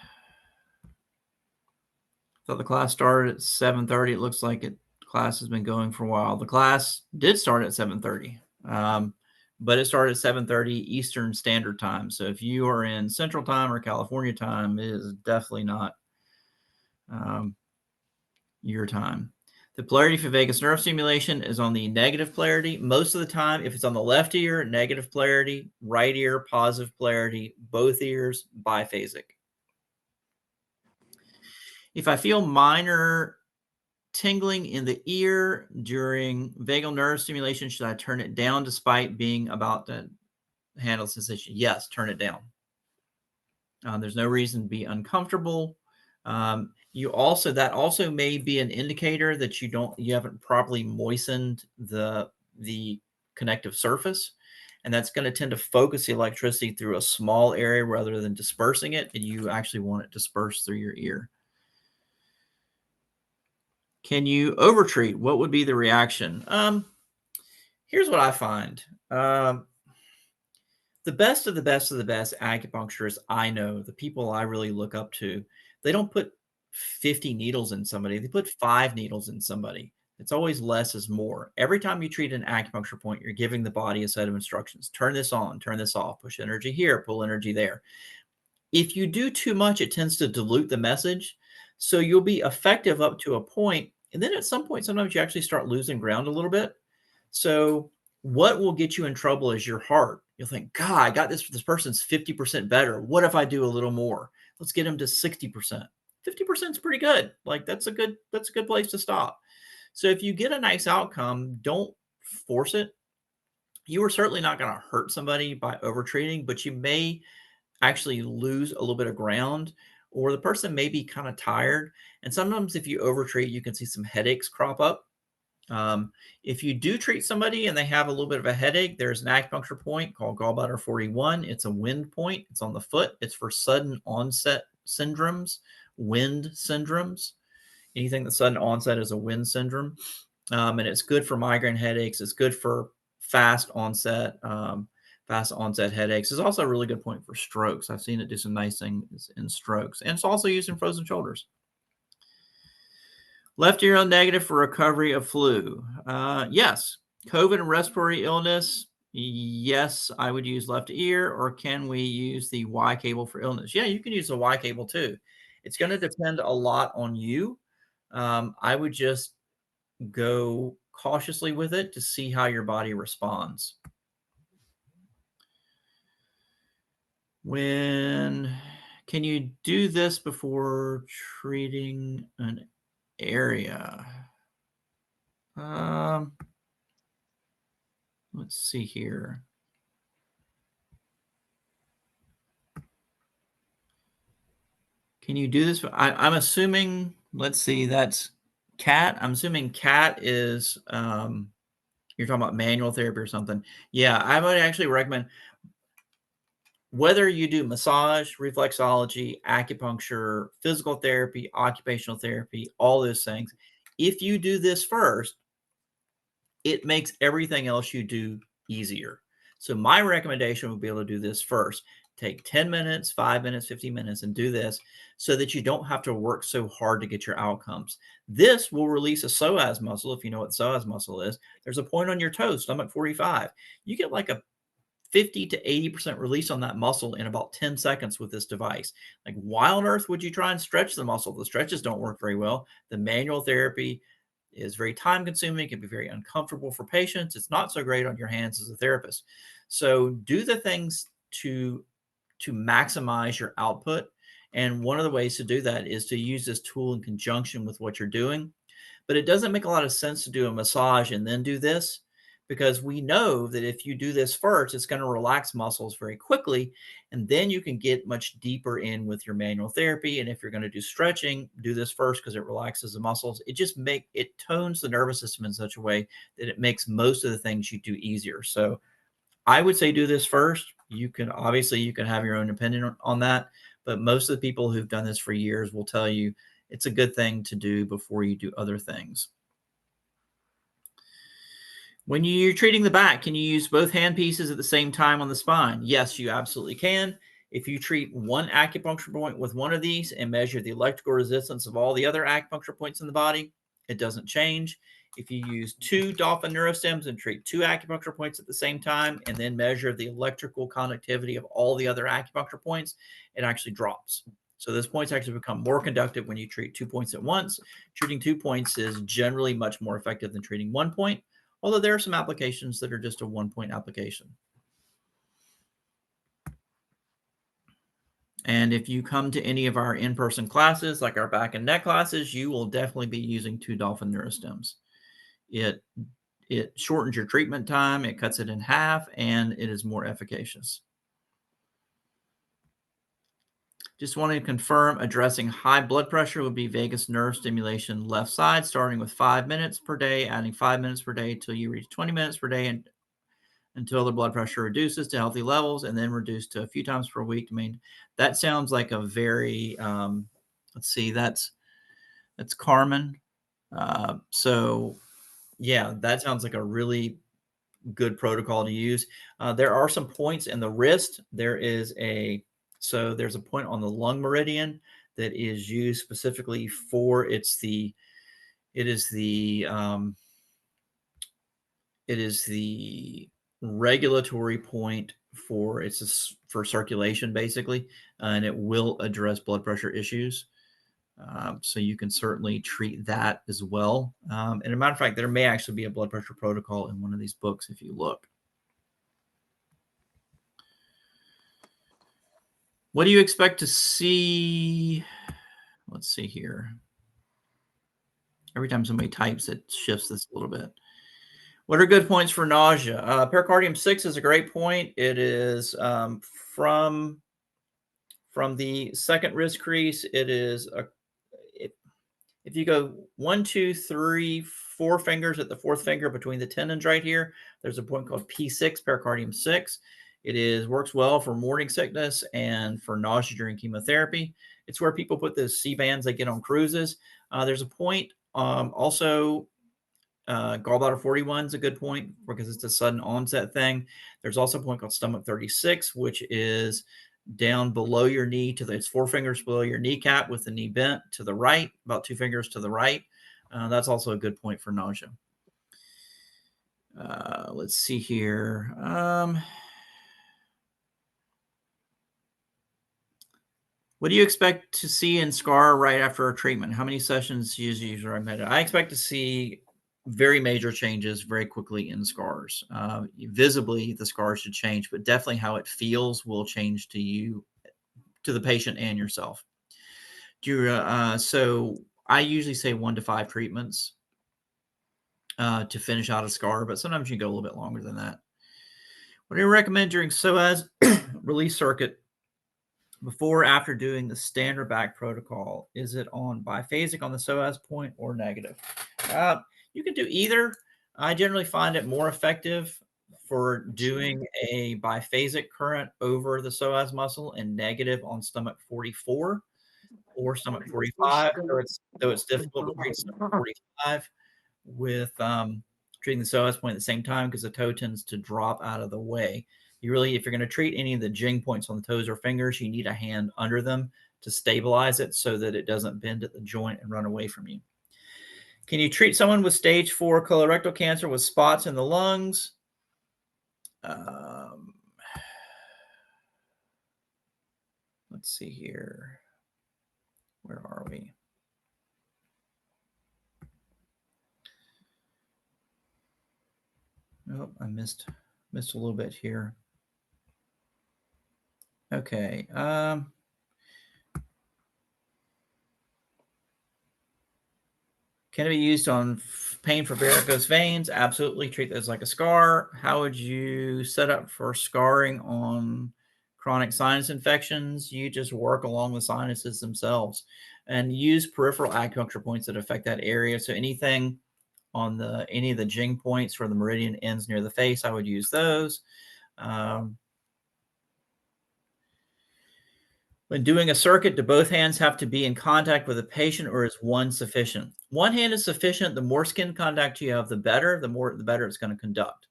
Thought the class started at 7:30. It looks like class has been going for a while. The class did start at 7:30, but it started at 7:30 Eastern Standard Time. So if you are in Central Time or California time, it is definitely not your time. The polarity for vagus nerve stimulation is on the negative polarity. Most of the time, if it's on the left ear, negative polarity, right ear, positive polarity, both ears, biphasic. If I feel minor tingling in the ear during vagal nerve stimulation, should I turn it down despite being about to handle sensation? Yes, turn it down. There's no reason to be uncomfortable. That also may be an indicator that you haven't properly moistened the connective surface, and that's going to tend to focus the electricity through a small area rather than dispersing it, and you actually want it dispersed through your ear. Can you overtreat? What would be the reaction? Here's what I find. The best of the best of the best acupuncturists I know, the people I really look up to, they don't put 50 needles in somebody. They put 5 needles in somebody. It's always less is more. Every time you treat an acupuncture point, you're giving the body a set of instructions. Turn this on, turn this off, push energy here, pull energy there. If you do too much, it tends to dilute the message. So you'll be effective up to a point, and then at some point, sometimes you actually start losing ground a little bit. So what will get you in trouble is your heart. You'll think, God, I got this person's 50% better. What if I do a little more? Let's get them to 60%. 50% is pretty good. Like that's a good place to stop. So if you get a nice outcome, don't force it. You are certainly not going to hurt somebody by overtreating, but you may actually lose a little bit of ground, or the person may be kind of tired. And sometimes if you overtreat, you can see some headaches crop up. If you do treat somebody and they have a little bit of a headache, there's an acupuncture point called gallbladder 41. It's a wind point. It's on the foot. It's for sudden onset syndromes, wind syndromes. Anything that's sudden onset is a wind syndrome. And it's good for migraine headaches. It's good for fast onset headaches. It's also a really good point for strokes. I've seen it do some nice things in strokes. And it's also used in frozen shoulders. Left ear on negative for recovery of flu. Yes. COVID and respiratory illness. Yes, I would use left ear, or can we use the Y cable for illness? Yeah, you can use the Y cable too. It's going to depend a lot on you. I would just go cautiously with it to see how your body responds. Can you do this before treating an area? Let's see here. Can you do this? I'm assuming, let's see, that's cat. I'm assuming cat is, you're talking about manual therapy or something. Yeah, I would actually recommend, whether you do massage, reflexology, acupuncture, physical therapy, occupational therapy, all those things, if you do this first, it makes everything else you do easier. So my recommendation would be able to do this first. Take 10 minutes, 5 minutes, 15 minutes, and do this so that you don't have to work so hard to get your outcomes. This will release a psoas muscle. If you know what psoas muscle is, there's a point on your toe, stomach 45. You get like a 50 to 80% release on that muscle in about 10 seconds with this device. Like, why on earth would you try and stretch the muscle? The stretches don't work very well. The manual therapy is very time consuming. It can be very uncomfortable for patients. It's not so great on your hands as a therapist. So do the things to maximize your output. And one of the ways to do that is to use this tool in conjunction with what you're doing. But it doesn't make a lot of sense to do a massage and then do this, because we know that if you do this first, it's going to relax muscles very quickly. And then you can get much deeper in with your manual therapy. And if you're going to do stretching, do this first because it relaxes the muscles. It tones the nervous system in such a way that it makes most of the things you do easier. So I would say do this first. You can have your own opinion on that, but most of the people who've done this for years will tell you it's a good thing to do before you do other things. When you're treating the back, can you use both handpieces at the same time on the spine? Yes, you absolutely can. If you treat one acupuncture point with one of these and measure the electrical resistance of all the other acupuncture points in the body, it doesn't change. If you use two Dolphin Neurostims and treat two acupuncture points at the same time and then measure the electrical conductivity of all the other acupuncture points, it actually drops. So those points actually become more conductive when you treat 2 points at once. Treating 2 points is generally much more effective than treating 1 point, although there are some applications that are just a 1 point application. And if you come to any of our in-person classes, like our back and neck classes, you will definitely be using 2 Dolphin Neurostims. It shortens your treatment time, it cuts it in half, and it is more efficacious. Just wanting to confirm, addressing high blood pressure would be vagus nerve stimulation left side, starting with 5 minutes per day, adding 5 minutes per day until you reach 20 minutes per day, and until the blood pressure reduces to healthy levels, and then reduce to a few times per week. I mean, that sounds like a very, let's see, that's Carmen. So yeah, that sounds like a really good protocol to use. There are some points in the wrist. There's a point on the lung meridian that is used specifically for, it's the It is the regulatory point for for circulation, basically, and it will address blood pressure issues. So you can certainly treat that as well. And as a matter of fact, there may actually be a blood pressure protocol in one of these books if you look. What do you expect to see? Let's see here. Every time somebody types, it shifts this a little bit. What are good points for nausea? Pericardium 6 is a great point. It is from the second wrist crease. It is if you go 1, 2, 3, 4 fingers at the fourth finger between the tendons right here, there's a point called P6, pericardium 6. It works well for morning sickness and for nausea during chemotherapy. It's where people put those C-bands they get on cruises. There's a point also. Gallbladder 41 is a good point because it's a sudden onset thing. There's also a point called stomach 36, which is down below your knee it's 4 fingers below your kneecap with the knee bent to the right, about 2 fingers to the right. That's also a good point for nausea. Let's see here. What do you expect to see in scar right after a treatment? How many sessions usually recommended? I expect to see very major changes very quickly in scars. Visibly, the scars should change, but definitely how it feels will change to you, to the patient and yourself. So I usually say 1 to 5 treatments to finish out a scar, but sometimes you go a little bit longer than that. What do you recommend during psoas release circuit before or after doing the standard back protocol? Is it on biphasic on the psoas point or negative? You can do either. I generally find it more effective for doing a biphasic current over the psoas muscle and negative on stomach 44 or stomach 45. Though it's difficult to treat stomach 45 with treating the psoas point at the same time because the toe tends to drop out of the way. If you're going to treat any of the jing points on the toes or fingers, you need a hand under them to stabilize it so that it doesn't bend at the joint and run away from you. Can you treat someone with stage 4 colorectal cancer with spots in the lungs? Let's see here. Where are we? Oh, I missed a little bit here. Okay. Can it be used on pain for varicose veins? Absolutely. Treat those like a scar. How would you set up for scarring on chronic sinus infections? You just work along the sinuses themselves and use peripheral acupuncture points that affect that area. So anything on any of the jing points where the meridian ends near the face, I would use those. When doing a circuit, do both hands have to be in contact with the patient, or is one sufficient? One hand is sufficient. The more skin contact you have, the better. The better it's going to conduct.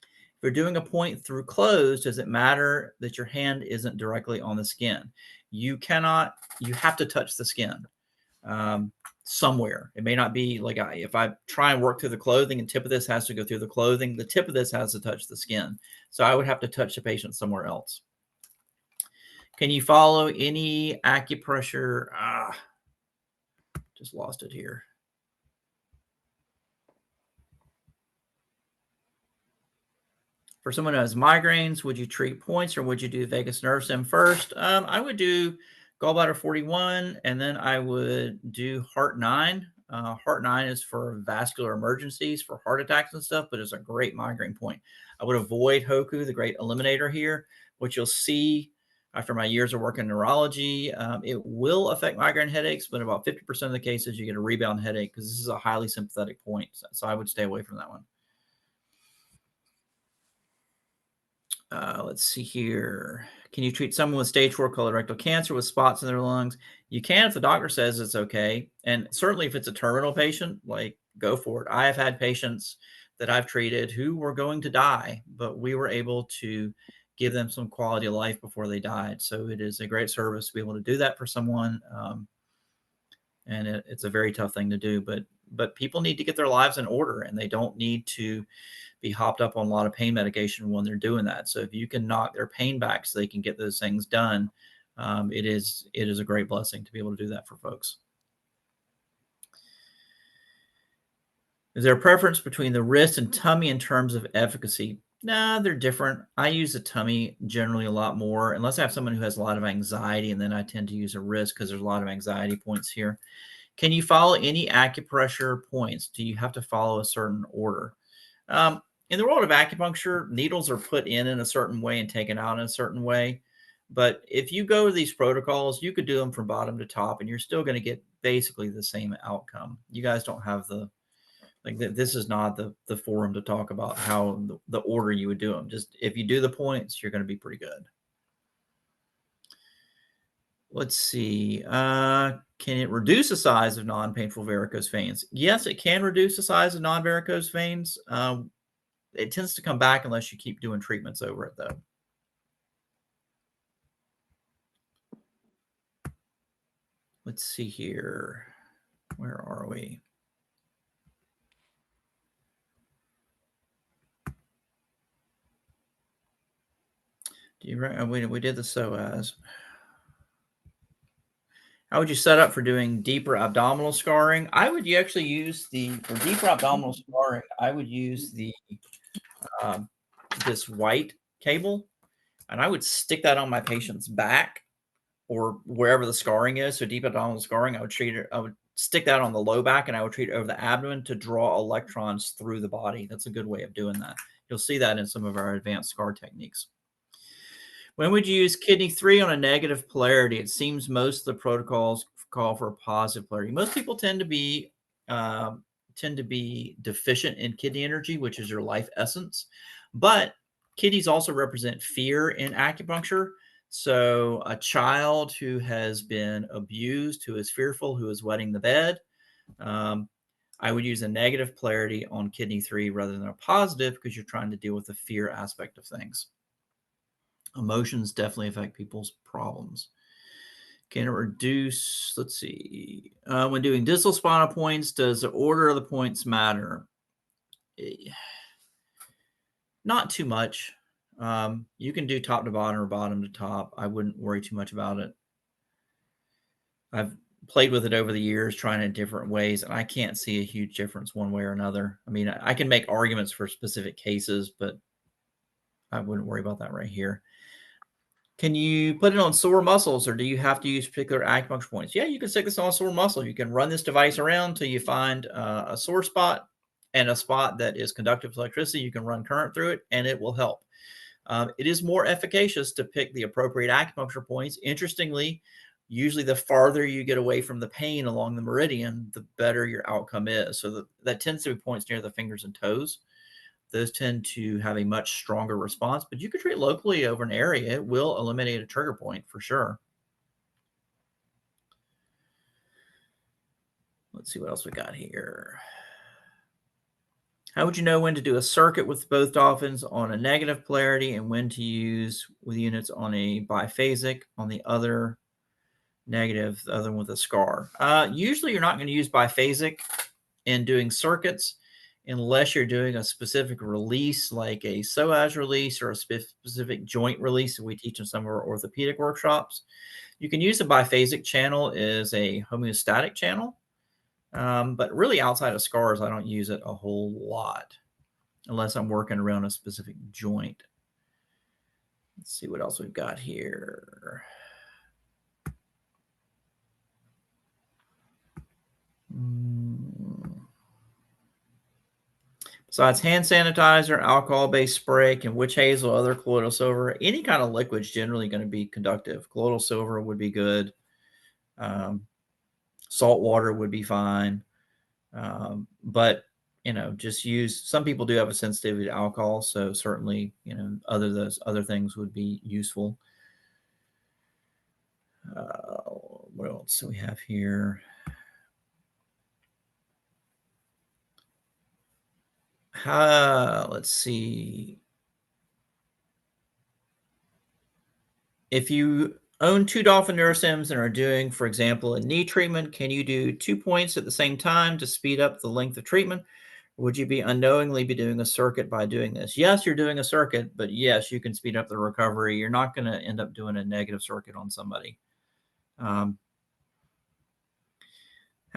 If you're doing a point through closed, does it matter that your hand isn't directly on the skin? You have to touch the skin somewhere. It may not be like if I try and work through the clothing and tip of this has to go through the clothing, the tip of this has to touch the skin. So I would have to touch the patient somewhere else. Can you follow any acupressure? Just lost it here. For someone who has migraines, would you treat points or would you do vagus nerve stim first? I would do gallbladder 41 and then I would do heart 9. Heart 9 is for vascular emergencies, for heart attacks and stuff, but it's a great migraine point. I would avoid Hoku, the great eliminator here. What you'll see after my years of work in neurology, it will affect migraine headaches, but about 50% of the cases you get a rebound headache because this is a highly sympathetic point. So I would stay away from that one. Let's see here. Can you treat someone with stage 4 colorectal cancer with spots in their lungs? You can if the doctor says it's okay. And certainly if it's a terminal patient, like go for it. I have had patients that I've treated who were going to die, but we were able to give them some quality of life before they died. So it is a great service to be able to do that for someone. And it's a very tough thing to do, but but people need to get their lives in order, and they don't need to be hopped up on a lot of pain medication when they're doing that. So if you can knock their pain back so they can get those things done, it is a great blessing to be able to do that for folks. Is there a preference between the wrist and tummy in terms of efficacy? Nah, they're different. I use the tummy generally a lot more, unless I have someone who has a lot of anxiety, and then I tend to use a wrist because there's a lot of anxiety points here. Can you follow any acupressure points? Do you have to follow a certain order? In the world of acupuncture, needles are put in a certain way and taken out in a certain way. But if you go to these protocols, you could do them from bottom to top, and you're still going to get basically the same outcome. You guys don't have the this is not the forum to talk about how the order you would do them. Just if you do the points, you're going to be pretty good. Let's see. Can it reduce the size of non-painful varicose veins? Yes, it can reduce the size of non-varicose veins. It tends to come back unless you keep doing treatments over it, though. Let's see here. Where are we? Do you we did the psoas. How would you set up for doing deeper abdominal scarring? I would actually use for deeper abdominal scarring, I would use this white cable, and I would stick that on my patient's back or wherever the scarring is. So deep abdominal scarring, I would stick that on the low back, and I would treat it over the abdomen to draw electrons through the body. That's a good way of doing that. You'll see that in some of our advanced scar techniques. When would you use kidney 3 on a negative polarity? It seems most of the protocols call for a positive polarity. Most people tend to be deficient in kidney energy, which is your life essence. But kidneys also represent fear in acupuncture. So a child who has been abused, who is fearful, who is wetting the bed, I would use a negative polarity on kidney 3 rather than a positive, because you're trying to deal with the fear aspect of things. Emotions definitely affect people's problems. Can it reduce, let's see, when doing distal spinal points, does the order of the points matter? Not too much. You can do top to bottom or bottom to top. I wouldn't worry too much about it. I've played with it over the years, trying it different ways, and I can't see a huge difference one way or another. I mean, I can make arguments for specific cases, but I wouldn't worry about that right here. Can you put it on sore muscles, or do you have to use particular acupuncture points? Yeah, you can stick this on a sore muscle. You can run this device around till you find a sore spot and a spot that is conductive to electricity. You can run current through it, and it will help. It is more efficacious to pick the appropriate acupuncture points. Interestingly, usually the farther you get away from the pain along the meridian, the better your outcome is. So that tends to be points near the fingers and toes. Those tend to have a much stronger response, but you could treat locally over an area. It will eliminate a trigger point for sure. Let's see what else we got here. How would you know when to do a circuit with both dolphins on a negative polarity and when to use with units on a biphasic on the other negative, the other one with a scar? Usually you're not going to use biphasic in doing circuits unless you're doing a specific release, like a psoas release or a specific joint release that we teach in some of our orthopedic workshops. You can use the biphasic channel as a homeostatic channel, but really outside of scars, I don't use it a whole lot unless I'm working around a specific joint. Let's see what else we've got here. Besides hand sanitizer, alcohol-based spray, can witch hazel, other colloidal silver, any kind of liquid is generally going to be conductive. Colloidal silver would be good. Salt water would be fine. But, just use, some people do have a sensitivity to alcohol. So certainly, those other things would be useful. What else do we have here? Let's see. If you own 2 Dolphin Neurostims and are doing, for example, a knee treatment, can you do 2 points at the same time to speed up the length of treatment? Would you be unknowingly be doing a circuit by doing this? Yes, you're doing a circuit, but yes, you can speed up the recovery. You're not going to end up doing a negative circuit on somebody. How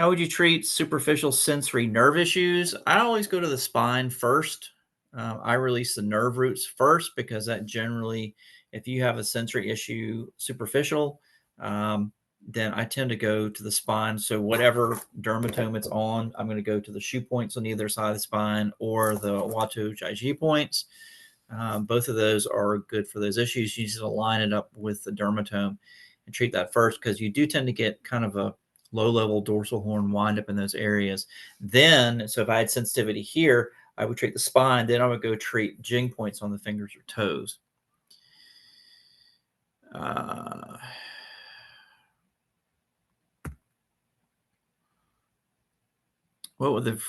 would you treat superficial sensory nerve issues? I always go to the spine first. I release the nerve roots first because that generally, if you have a sensory issue superficial, then I tend to go to the spine. So whatever dermatome it's on, I'm going to go to the shoe points on either side of the spine or the Wato Chai points. Both of those are good for those issues. You just line it up with the dermatome and treat that first because you do tend to get kind of a low-level dorsal horn wind up in those areas. Then, so if I had sensitivity here, I would treat the spine. Then I would go treat jing points on the fingers or toes. What would the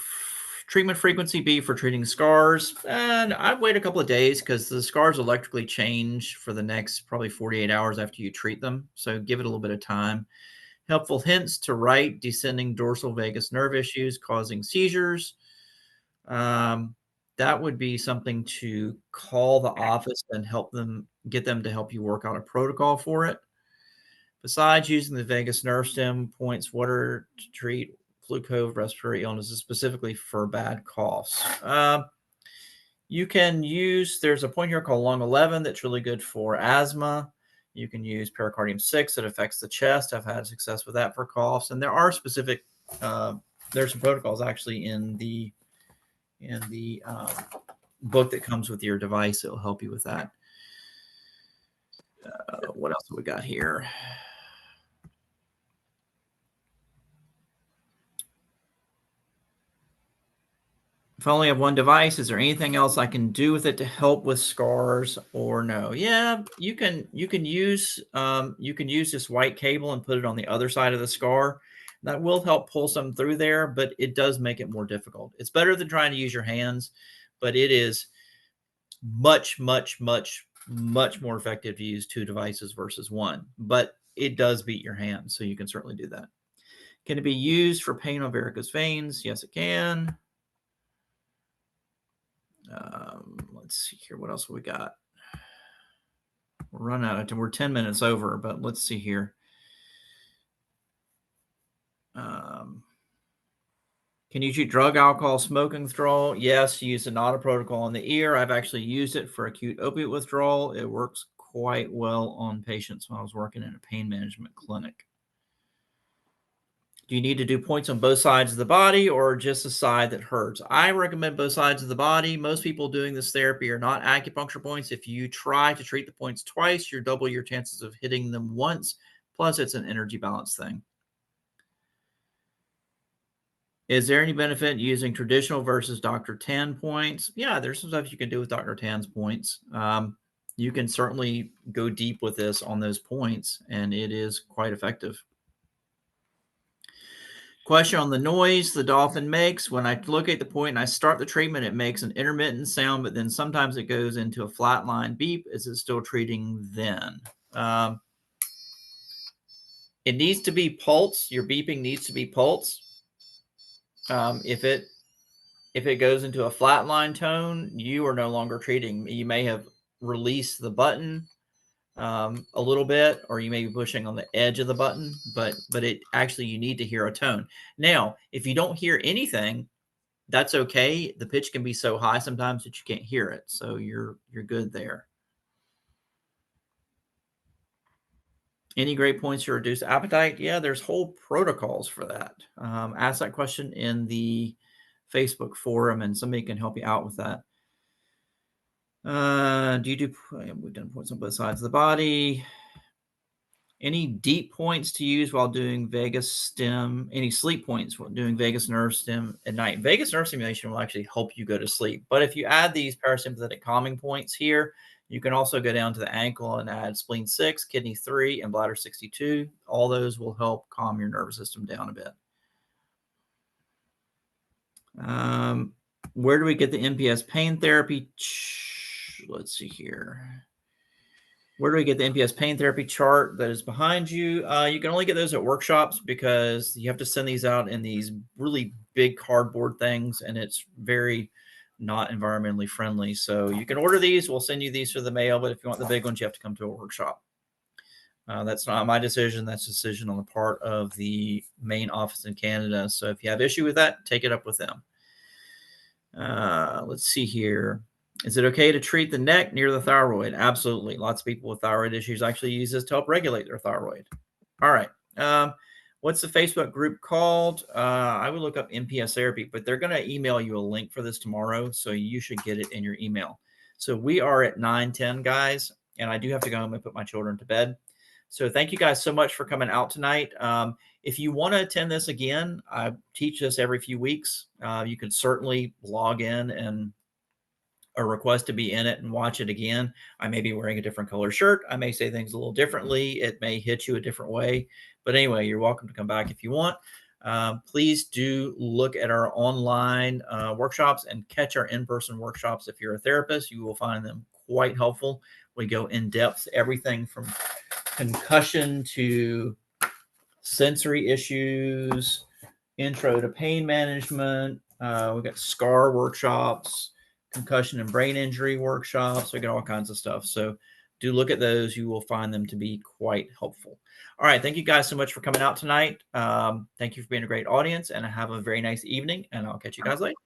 treatment frequency be for treating scars? And I'd wait a couple of days because the scars electrically change for the next probably 48 hours after you treat them. So give it a little bit of time. Helpful hints to right descending dorsal vagus nerve issues causing seizures. That would be something to call the office and help them get them to help you work out a protocol for it. Besides using the vagus nerve stem points, what are to treat flu, COVID, respiratory illnesses, specifically for bad coughs? You can use, there's a point here called lung 11 that's really good for asthma. You can use pericardium 6 that affects the chest. I've had success with that for coughs. And there are specific, there's some protocols actually in the book that comes with your device. It'll help you with that. What else have we got here? If I only have one device, is there anything else I can do with it to help with scars or no? Yeah, you can use this white cable and put it on the other side of the scar. That will help pull some through there, but it does make it more difficult. It's better than trying to use your hands, but it is much, much, much, much more effective to use 2 devices versus 1. But it does beat your hands, so you can certainly do that. Can it be used for pain on varicose veins? Yes, it can. Let's see here. What else have we got? We're running out of time. We're 10 minutes over, but let's see here. Can you treat drug, alcohol, smoking withdrawal? Yes, use the NADA protocol in the ear. I've actually used it for acute opiate withdrawal. It works quite well on patients when I was working in a pain management clinic. Do you need to do points on both sides of the body or just the side that hurts? I recommend both sides of the body. Most people doing this therapy are not acupuncture points. If you try to treat the points twice, you're double your chances of hitting them once. Plus, it's an energy balance thing. Is there any benefit using traditional versus Dr. Tan points? Yeah, there's some stuff you can do with Dr. Tan's points. You can certainly go deep with this on those points, and it is quite effective. Question on the noise the dolphin makes. When I locate the point and I start the treatment, it makes an intermittent sound, but then sometimes it goes into a flatline beep. Is it still treating then? It needs to be pulse. Your beeping needs to be pulse. If it goes into a flatline tone, you are no longer treating. You may have released the button a little bit, or you may be pushing on the edge of the button, but it actually, you need to hear a tone. Now, if you don't hear anything, that's okay. The pitch can be so high sometimes that you can't hear it. So you're good there. Any great points to reduce appetite? Yeah, there's whole protocols for that. Ask that question in the Facebook forum and somebody can help you out with that. We've done points on both sides of the body. Any deep points to use while doing vagus stim? Any sleep points while doing vagus nerve stim at night? Vagus nerve stimulation will actually help you go to sleep. But if you add these parasympathetic calming points here, you can also go down to the ankle and add spleen 6, kidney 3, and bladder 62. All those will help calm your nervous system down a bit. Where do we get the NPS pain therapy? Let's see here. Where do we get the NPS pain therapy chart that is behind you? You can only get those at workshops because you have to send these out in these really big cardboard things, and it's very not environmentally friendly. So you can order these. We'll send you these through the mail, but if you want the big ones, you have to come to a workshop. That's not my decision. That's a decision on the part of the main office in Canada. So if you have issue with that, take it up with them. Let's see here. Is it okay to treat the neck near the thyroid? Absolutely. Lots of people with thyroid issues actually use this to help regulate their thyroid. All right. What's the Facebook group called? I would look up NPS therapy, but they're going to email you a link for this tomorrow, so you should get it in your email. So we are at 9:10, guys, and I do have to go home and put my children to bed. So thank you guys so much for coming out tonight. If you want to attend this again, I teach this every few weeks. You can certainly log in and a request to be in it and watch it again. I may be wearing a different color shirt. I may say things a little differently. It may hit you a different way. But anyway, you're welcome to come back if you want. Please do look at our online workshops and catch our in-person workshops. If you're a therapist, you will find them quite helpful. We go in depth, everything from concussion to sensory issues, intro to pain management. We got SCAR workshops, concussion and brain injury workshops. We got all kinds of stuff. So do look at those. You will find them to be quite helpful. All right. Thank you guys so much for coming out tonight. Thank you for being a great audience, and have a very nice evening, and I'll catch you guys later.